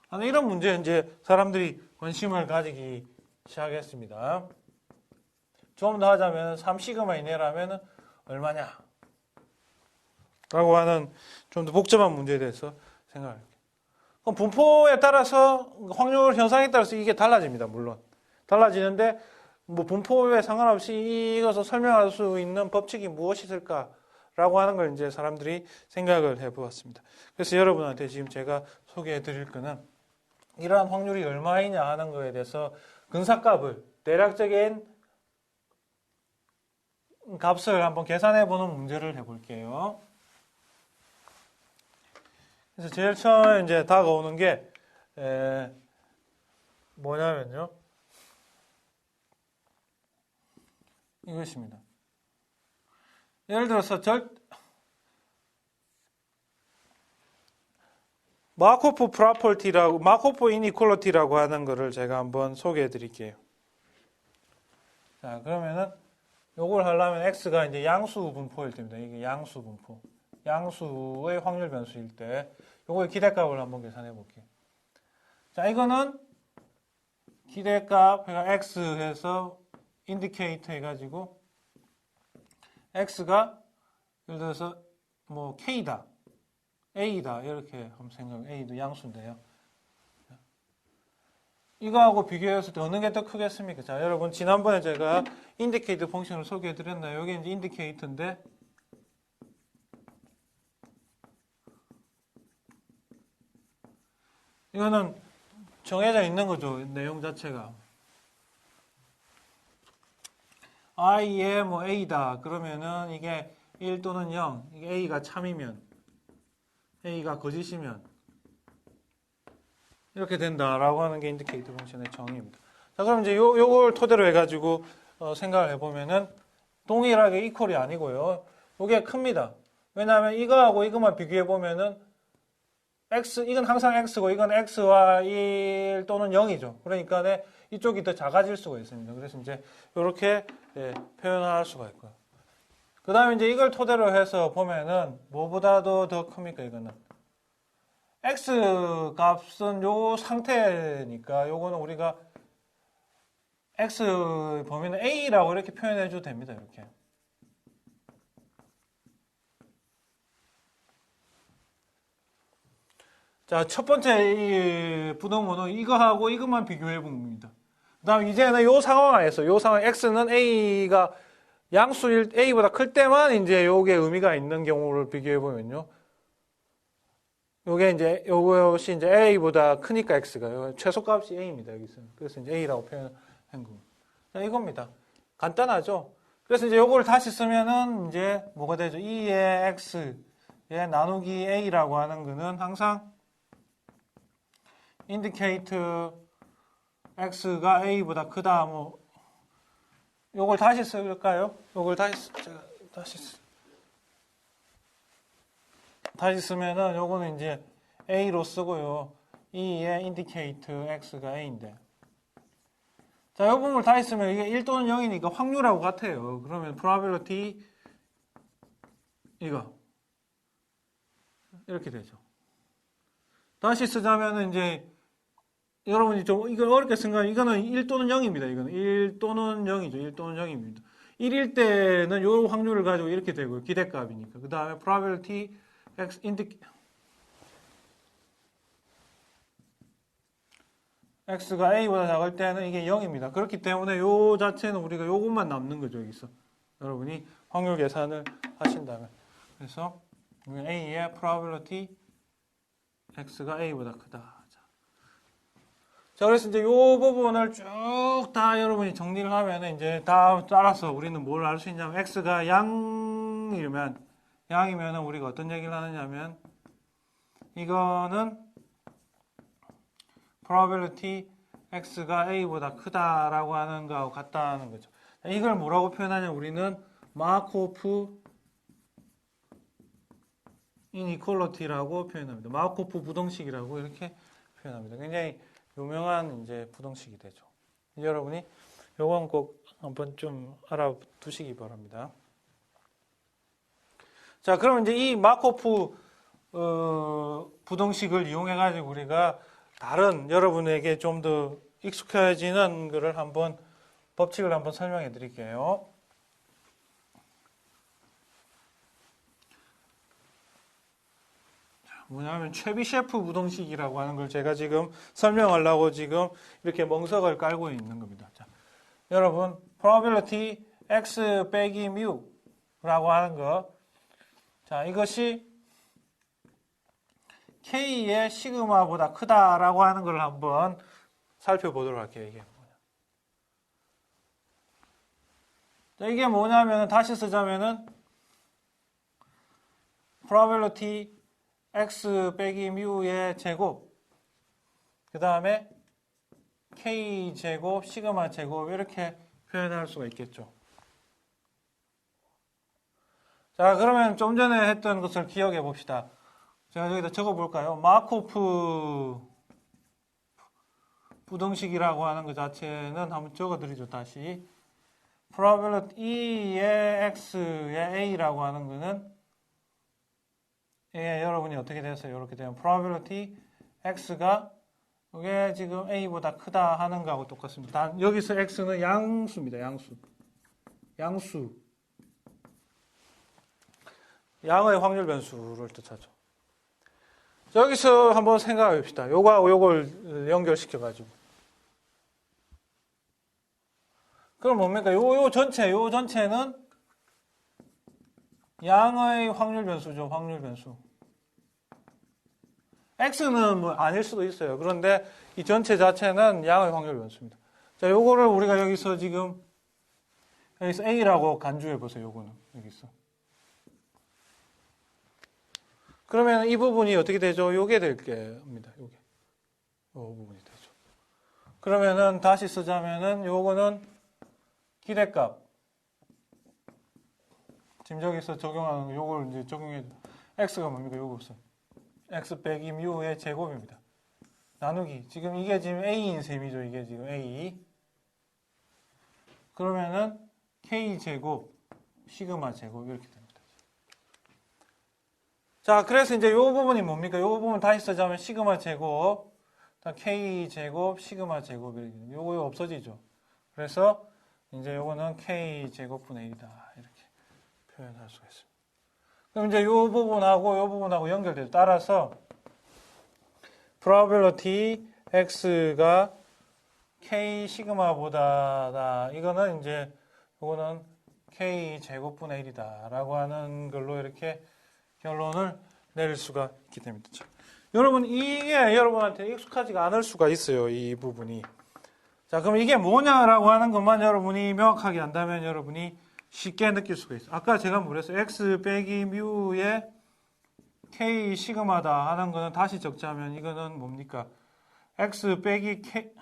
하는 이런 문제에 이제 사람들이 관심을 가지기 시작했습니다. 좀 더 하자면 3 시그마 이내라면 얼마냐 라고 하는 좀 더 복잡한 문제에 대해서 생각할게요. 그럼 분포에 따라서 확률 현상에 따라서 이게 달라집니다. 물론 달라지는데 뭐 분포에 상관없이 이것을 설명할 수 있는 법칙이 무엇이 있을까라고 하는 걸 이제 사람들이 생각을 해보았습니다. 그래서 여러분한테 지금 제가 소개해드릴 거는 이러한 확률이 얼마이냐 하는 거에 대해서 근사값을 대략적인 값을 한번 계산해보는 문제를 해볼게요. 그래서 제일 처음에 이제 다가오는 게 뭐냐면요. 이것입니다. 예를 들어서 마르코프 프로퍼티라고, 마르코프 이니퀄리티라고 하는 거를 제가 한번 소개해 드릴게요. 자, 그러면은 요걸 하려면 x가 이제 양수 분포일 때입니다. 이게 양수 분포. 양수의 확률 변수일 때 요거의 기대값을 한번 계산해 볼게요. 자, 이거는 기대값 x 해서 인디케이터 해가지고 x가 예를 들어서 뭐 k다, a다 이렇게 한번 생각해. a도 양수인데요. 이거하고 비교했을 때 어느 게 더 크겠습니까? 자, 여러분 지난번에 제가 인디케이터 펑션을 소개해 드렸나요? 여기 이제 인디케이터인데 이거는 정해져 있는 거죠. 내용 자체가. i의 뭐 a다. 그러면은 이게 1 또는 0. 이게 a가 참이면 a가 거짓이면 이렇게 된다라고 하는 게 인디케이터 펑션의 정의입니다. 자, 그럼 이제 요걸 토대로 해가지고 생각을 해보면은 동일하게 이퀄이 아니고요. 요게 큽니다. 왜냐하면 이거하고 이것만 비교해 보면은 이건 항상 x고 이건 x와 1 또는 0이죠. 그러니까 이쪽이 더 작아질 수가 있습니다. 그래서 이제 이렇게 표현할 수가 있고요. 그 다음에 이제 이걸 토대로 해서 보면은 뭐보다도 더 큽니까? 이거는 x 값은 요 상태니까 요거는 우리가 x 범위는 a라고 이렇게 표현해 줘도 됩니다. 이렇게. 자, 첫 번째 이 부동문은 이거하고 이것만 비교해 봅니다. 그 다음 이제는 요 상황 안에서 요 상황 x는 a가 양수일 a보다 클 때만 이제 요게 의미가 있는 경우를 비교해 보면요. 요게 이제 요것이 이제 a보다 크니까 x가요. 최소값이 a입니다. 여기서. 그래서 이제 a라고 표현한 겁니다. 자, 이겁니다. 간단하죠? 그래서 이제 요걸 다시 쓰면은 이제 뭐가 되죠? 2의 x의 나누기 a라고 하는 거는 항상 인디케이터 x가 a보다 크다. 뭐 요걸 다시 쓸까요? 요걸 제가 다시 쓰면은 요거는 이제 a로 쓰고요. 2의 인디케이터 x가 a인데. 자, 요 부분을 다시 쓰면 이게 1 또는 0이니까 확률하고 같아요. 그러면 probability 이거 이렇게 되죠. 다시 쓰자면은 이제 여러분이 좀 이걸 어렵게 생각하면 이거는 1 또는 0입니다. 이거는 1 또는 0이죠. 1 또는 0입니다. 1일 때는 요 확률을 가지고 이렇게 되고요. 기대값이니까. 그 다음에 probability x x가 a보다 작을 때는 이게 0입니다. 그렇기 때문에 요 자체는 우리가 요것만 남는 거죠. 여기서 여러분이 확률 계산을 하신다면. 그래서 a의 probability x가 a보다 크다. 자, 그래서 이제 요 부분을 쭉 다 여러분이 정리를 하면 이제 다 따라서 우리는 뭘 알 수 있냐면 x가 양이면 우리가 어떤 얘기를 하느냐면 이거는 probability x가 a보다 크다라고 하는 거하고 같다는 거죠. 이걸 뭐라고 표현하냐? 우리는 마르코프 이니퀄리티라고 표현합니다. 마르코프 부등식이라고 이렇게 표현합니다. 굉장히 유명한 이제 부등식이 되죠. 여러분이 요건 꼭 한번 좀 알아두시기 바랍니다. 자, 그럼 이제 이 마르코프 부등식을 이용해 가지고 우리가 다른 여러분에게 좀 더 익숙해지는 거를 한번 법칙을 한번 설명해 드릴게요. 뭐냐면 최비셰프 부등식이라고 하는 걸 제가 지금 설명하려고 지금 이렇게 멍석을 깔고 있는 겁니다. 자, 여러분 probability x 빼기 mu라고 하는 거, 자, 이것이 k의 시그마보다 크다라고 하는 걸 한번 살펴보도록 할게요. 이게 뭐냐면 다시 쓰자면은 probability x 빼기 mu의 제곱, 그 다음에 k 제곱, 시그마 제곱 이렇게 표현할 수가 있겠죠. 자, 그러면 좀 전에 했던 것을 기억해 봅시다. 제가 여기다 적어 볼까요? 마코프 부등식이라고 하는 것 자체는 한번 적어 드리죠. 다시. probability E의 X의 A라고 하는 거는 여러분이 어떻게 됐어요? 이렇게 되면 probability X가 이게 지금 A보다 크다 하는 거하고 똑같습니다. 단 여기서 X는 양수입니다. 양수. 양의 확률 변수를 뜻하죠. 여기서 한번 생각해 봅시다. 요거하고 요걸 연결시켜 가지고. 그럼 뭡니까? 요 전체는 양의 확률 변수죠. 확률 변수. X는 뭐 아닐 수도 있어요. 그런데 이 전체 자체는 양의 확률 변수입니다. 자, 요거를 우리가 여기서 A라고 간주해 보세요. 요거는 여기서. 그러면 이 부분이 어떻게 되죠? 요게 될 겁니다. 요게. 요 부분이 되죠. 그러면은 다시 쓰자면은 요거는 기대값. 지금 여기서 적용하는 요걸 이제 적용해 X가 뭡니까? 요것은 X 빼기 뮤의 제곱입니다. 나누기. 지금 이게 지금 A인 셈이죠. 이게 지금 A. 그러면은 K 제곱 시그마 제곱 이렇게 됩니다. 자, 그래서 이제 요 부분이 뭡니까? 요 부분 다시 쓰자면 시그마 제곱, K 제곱, 시그마 제곱 이렇게 요거 없어지죠. 그래서 이제 요거는 K 제곱분의 1이다 이렇게 표현할 수가 있습니다. 그럼 이제 요 부분하고 연결돼요. 따라서 probability X가 K 시그마보다다. 이거는 이제 요거는 K 제곱분의 1이다 라고 하는 걸로 이렇게 결론을 내릴 수가 있기 때문에. 여러분, 이게 여러분한테 익숙하지가 않을 수가 있어요. 이 부분이. 자, 그럼 이게 뭐냐라고 하는 것만 여러분이 명확하게 안다면 여러분이 쉽게 느낄 수가 있어요. 아까 제가 뭐랬어요? X 빼기 뮤의 K 시그마다 하는 거는 다시 적자면 이거는 뭡니까? X 빼기 K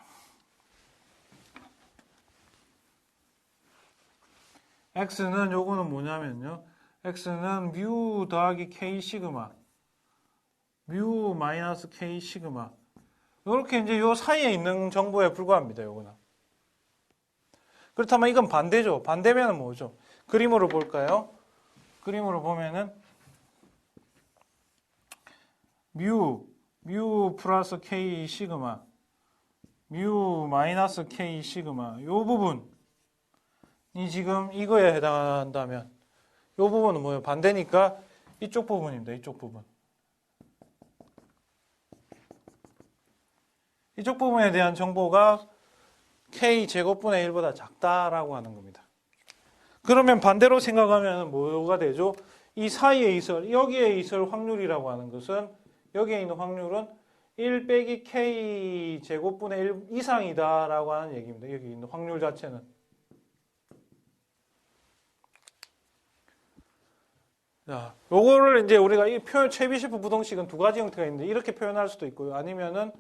X는 요거는 뭐냐면요. X는 뮤 더하기 K 시그마, 뮤 마이너스 K 시그마. 이렇게 이제 요 사이에 있는 정보에 불과합니다. 요거는. 그렇다면 이건 반대죠. 반대면은 뭐죠? 그림으로 볼까요? 그림으로 보면은 뮤 플러스 K 시그마, 뮤 마이너스 K 시그마. 요 부분이 지금 이거에 해당한다면 이 부분은 뭐예요? 반대니까 이쪽 부분입니다. 이쪽 부분. 이쪽 부분에 대한 정보가 K 제곱분의 1보다 작다라고 하는 겁니다. 그러면 반대로 생각하면 뭐가 되죠? 이 사이에 있을, 여기에 있을 확률이라고 하는 것은, 여기에 있는 확률은 1 빼기 K 제곱분의 1 이상이다라고 하는 얘기입니다. 여기 있는 확률 자체는. 자, 요거를 이제 우리가 이 표현, 체비셰프 부등식은 두 가지 형태가 있는데, 이렇게 표현할 수도 있고요. 아니면은,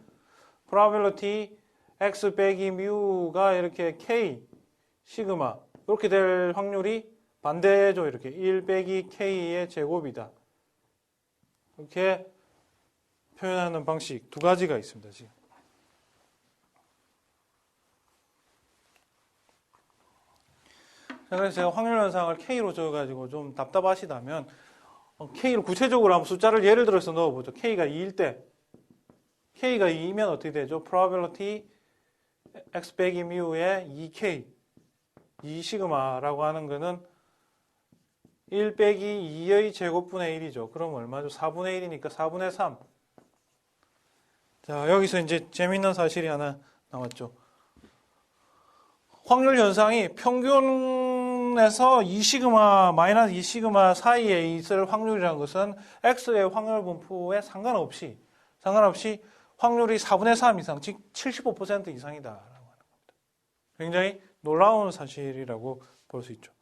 probability X 빼기 뮤가 이렇게 K, 시그마, 이렇게 될 확률이 반대죠. 이렇게 1 빼기 K의 제곱이다. 이렇게 표현하는 방식 두 가지가 있습니다. 지금. 그래서 제가 확률 현상을 K로 적어가지고 좀 답답하시다면 K를 구체적으로 한번 숫자를 예를 들어서 넣어보죠. K가 2일 때 K가 2이면 어떻게 되죠? probability X 빼기 뮤의 2K 2 시그마라고 하는 거는 1 빼기 2의 제곱분의 1이죠. 그럼 얼마죠? 4분의 1이니까 4분의 3. 자, 여기서 이제 재밌는 사실이 하나 나왔죠. 확률 현상이 평균에서 2시그마, 마이너스 2시그마 사이에 있을 확률이라는 것은 X의 확률 분포에 상관없이 확률이 4분의 3 이상, 즉 75% 이상이다라고 하는 겁니다. 굉장히 놀라운 사실이라고 볼 수 있죠.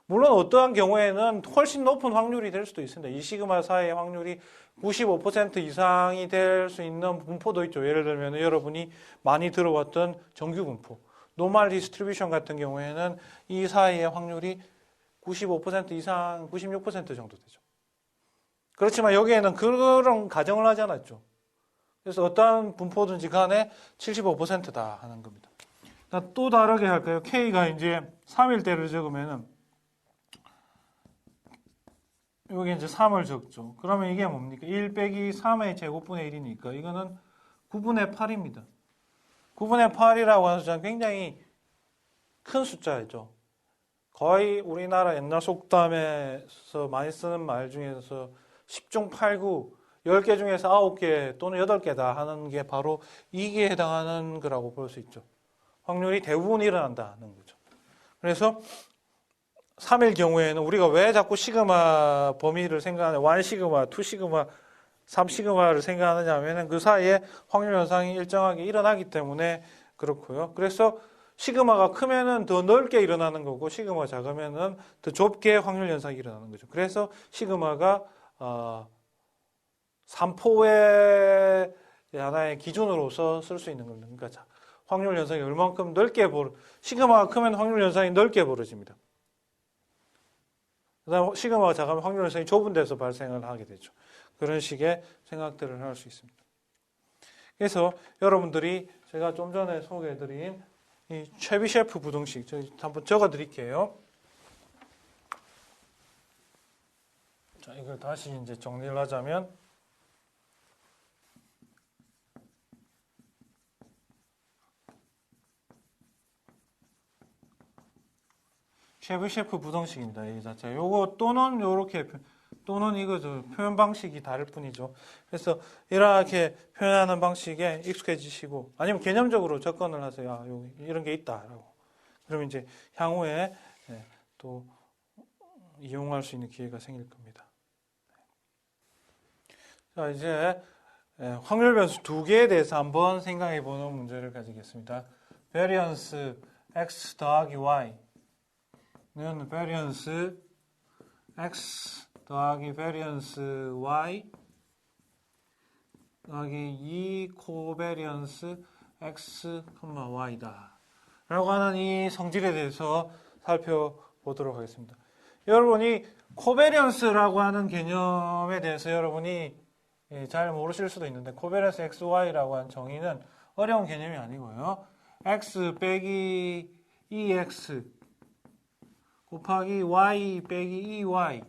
물론 어떠한 경우에는 훨씬 높은 확률이 될 수도 있습니다. 2시그마 사이의 확률이 95% 이상이 될 수 있는 분포도 있죠. 예를 들면 여러분이 많이 들어왔던 정규 분포, 노멀 디스트리뷰션 같은 경우에는 이 사이의 확률이 95% 이상, 96% 정도 되죠. 그렇지만 여기에는 그런 가정을 하지 않았죠. 그래서 어떠한 분포든지 간에 75%다 하는 겁니다. 또 다르게 할까요? K가 이제 3일 때를 적으면은 여기 이제 3을 적죠. 그러면 이게 뭡니까? 1 빼기 3의 제곱분의 1이니까 이거는 9분의 8입니다. 9분의 8이라고 하는 숫자는 굉장히 큰 숫자죠. 거의 우리나라 옛날 속담에서 많이 쓰는 말 중에서 10중 8구, 10개 중에서 9개 또는 8개다 하는 게 바로 이게 해당하는 거라고 볼 수 있죠. 확률이 대부분 일어난다는 거죠. 그래서 3일 경우에는 우리가 왜 자꾸 시그마 범위를 생각하냐, 1 시그마, 2 시그마, 3 시그마를 생각하느냐 하면은 그 사이에 확률 현상이 일정하게 일어나기 때문에 그렇고요. 그래서 시그마가 크면은 더 넓게 일어나는 거고 시그마가 작으면은 더 좁게 확률 현상이 일어나는 거죠. 그래서 시그마가 3포의 하나의 기준으로서 쓸 수 있는 겁니다. 그러니까 확률 현상이 얼만큼 넓게 시그마가 크면 확률 현상이 넓게 벌어집니다. 그다음 시그마가 작으면 확률 현상이 좁은 데서 발생을 하게 되죠. 그런 식의 생각들을 할 수 있습니다. 그래서 여러분들이 제가 좀 전에 소개해드린 이 체비셰프 부등식 한번 적어드릴게요. 자, 이걸 다시 이제 정리를 하자면 체비셰프 부등식입니다. 이 자체. 요거 또는 요렇게 또는 이거죠. 표현 방식이 다를 뿐이죠. 그래서 이렇게 표현하는 방식에 익숙해지시고 아니면 개념적으로 접근을 하세요. 아, 이런 게 있다라고. 그러면 이제 향후에 또 이용할 수 있는 기회가 생길 겁니다. 자, 이제 확률 변수 두 개에 대해서 한번 생각해 보는 문제를 가지겠습니다. 베리언스 x 더하기 y는 베리언스 x 더하기 베리언스 y 더하기 2 코베리언스 x, y다. 라고 하는 이 성질에 대해서 살펴보도록 하겠습니다. 여러분이 코베리언스라고 하는 개념에 대해서 여러분이 잘 모르실 수도 있는데 코베리언스 XY라고 하는 정의는 어려운 개념이 아니고요. X 빼기 2X 곱하기 Y 빼기 2Y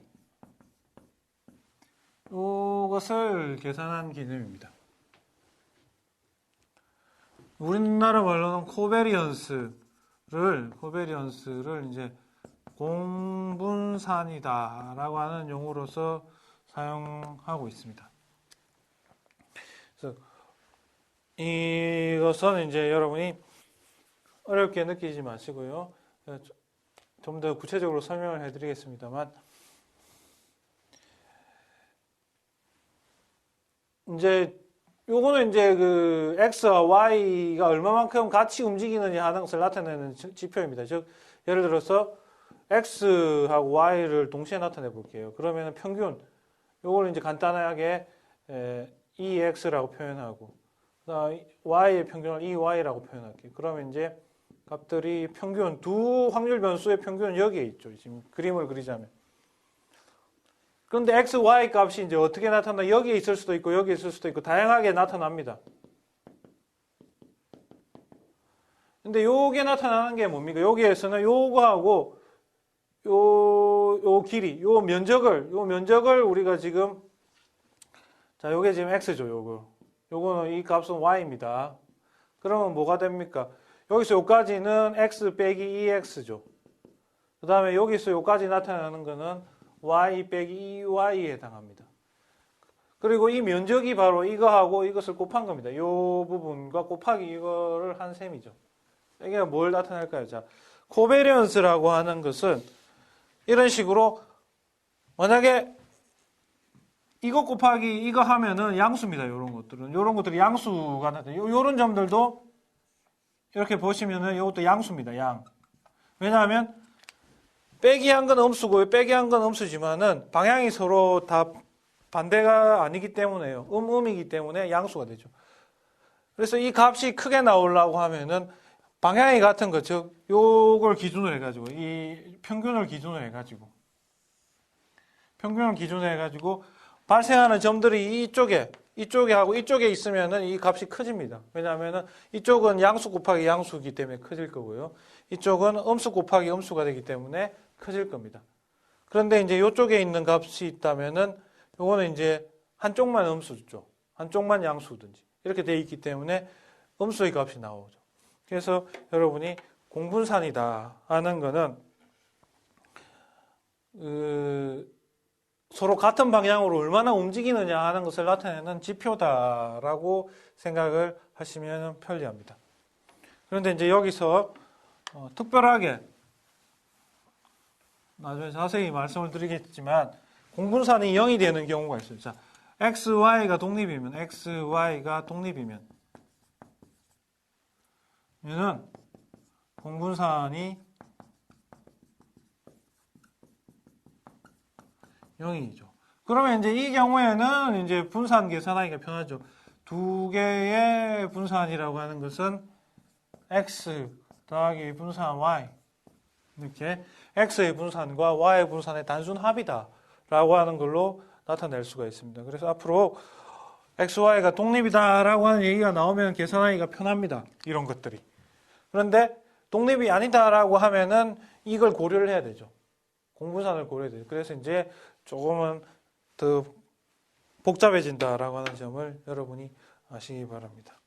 이것을 계산한 개념입니다. 우리나라 말로는 코베리언스를 이제 공분산이다라고 하는 용어로서 사용하고 있습니다. 그래서 이것은 이제 여러분이 어렵게 느끼지 마시고요. 좀 더 구체적으로 설명을 해드리겠습니다만, 이제 요거는 이제 그 x와 y가 얼마만큼 같이 움직이느냐 하는 것을 나타내는 지표입니다. 즉 예를 들어서 x하고 y를 동시에 나타내 볼게요. 그러면 평균 요걸 이제 간단하게 2x라고 표현하고 그다음 y의 평균을 2y라고 표현할게요. 그러면 이제 값들이 평균 두 확률 변수의 평균은 여기에 있죠. 지금 그림을 그리자면. 그런데 x, y 값이 이제 어떻게 나타나? 여기에 있을 수도 있고 여기에 있을 수도 있고 다양하게 나타납니다. 근데 요게 나타나는 게 뭡니까? 여기에서는 요거하고 요 길이, 요 면적을 우리가 지금 자, 요게 지금 x죠, 요거는 이 값은 y입니다. 그러면 뭐가 됩니까? 여기서 요까지는 x 빼기 2x죠. 그 다음에 여기서 요까지 나타나는 거는 y 빼기 2y에 해당합니다. 그리고 이 면적이 바로 이거하고 이것을 곱한 겁니다. 요 부분과 곱하기 이거를 한 셈이죠. 이게 뭘 나타낼까요? 자, 코베리언스라고 하는 것은 이런 식으로 만약에 이거 곱하기 이거 하면은 양수입니다. 요런 것들이 양수가 나타나요. 요런 점들도 이렇게 보시면은 이것도 양수입니다. 양. 왜냐하면 빼기 한 건 음수고 빼기 한 건 음수지만은 방향이 서로 다 반대가 아니기 때문에요. 음이기 때문에 양수가 되죠. 그래서 이 값이 크게 나오려고 하면은 방향이 같은 거, 즉 요걸 기준으로 해가지고 이 평균을 기준으로 해가지고 발생하는 점들이 이쪽에 하고 이쪽에 있으면은 이 값이 커집니다. 왜냐하면은 이쪽은 양수 곱하기 양수이기 때문에 커질 거고요. 이쪽은 음수 곱하기 음수가 되기 때문에 커질 겁니다. 그런데 이제 이쪽에 있는 값이 있다면은 요거는 이제 한쪽만 음수죠. 한쪽만 양수든지 이렇게 돼 있기 때문에 음수의 값이 나오죠. 그래서 여러분이 공분산이다 하는 거는 서로 같은 방향으로 얼마나 움직이느냐 하는 것을 나타내는 지표다라고 생각을 하시면 편리합니다. 그런데 이제 여기서 특별하게 나중에 자세히 말씀을 드리겠지만 공분산이 0이 되는 경우가 있어요. 자, XY가 독립이면 얘는 공분산이 0이죠. 그러면 이제 이 경우에는 이제 분산 계산하기가 편하죠. 두 개의 분산이라고 하는 것은 X 더하기 분산 Y 이렇게 X의 분산과 Y의 분산의 단순 합이다 라고 하는 걸로 나타낼 수가 있습니다. 그래서 앞으로 XY가 독립이다 라고 하는 얘기가 나오면 계산하기가 편합니다. 이런 것들이. 그런데 독립이 아니다 라고 하면은 이걸 고려를 해야 되죠. 공분산을 고려해야 되죠. 그래서 이제 조금은 더 복잡해진다라고 하는 점을 여러분이 아시기 바랍니다.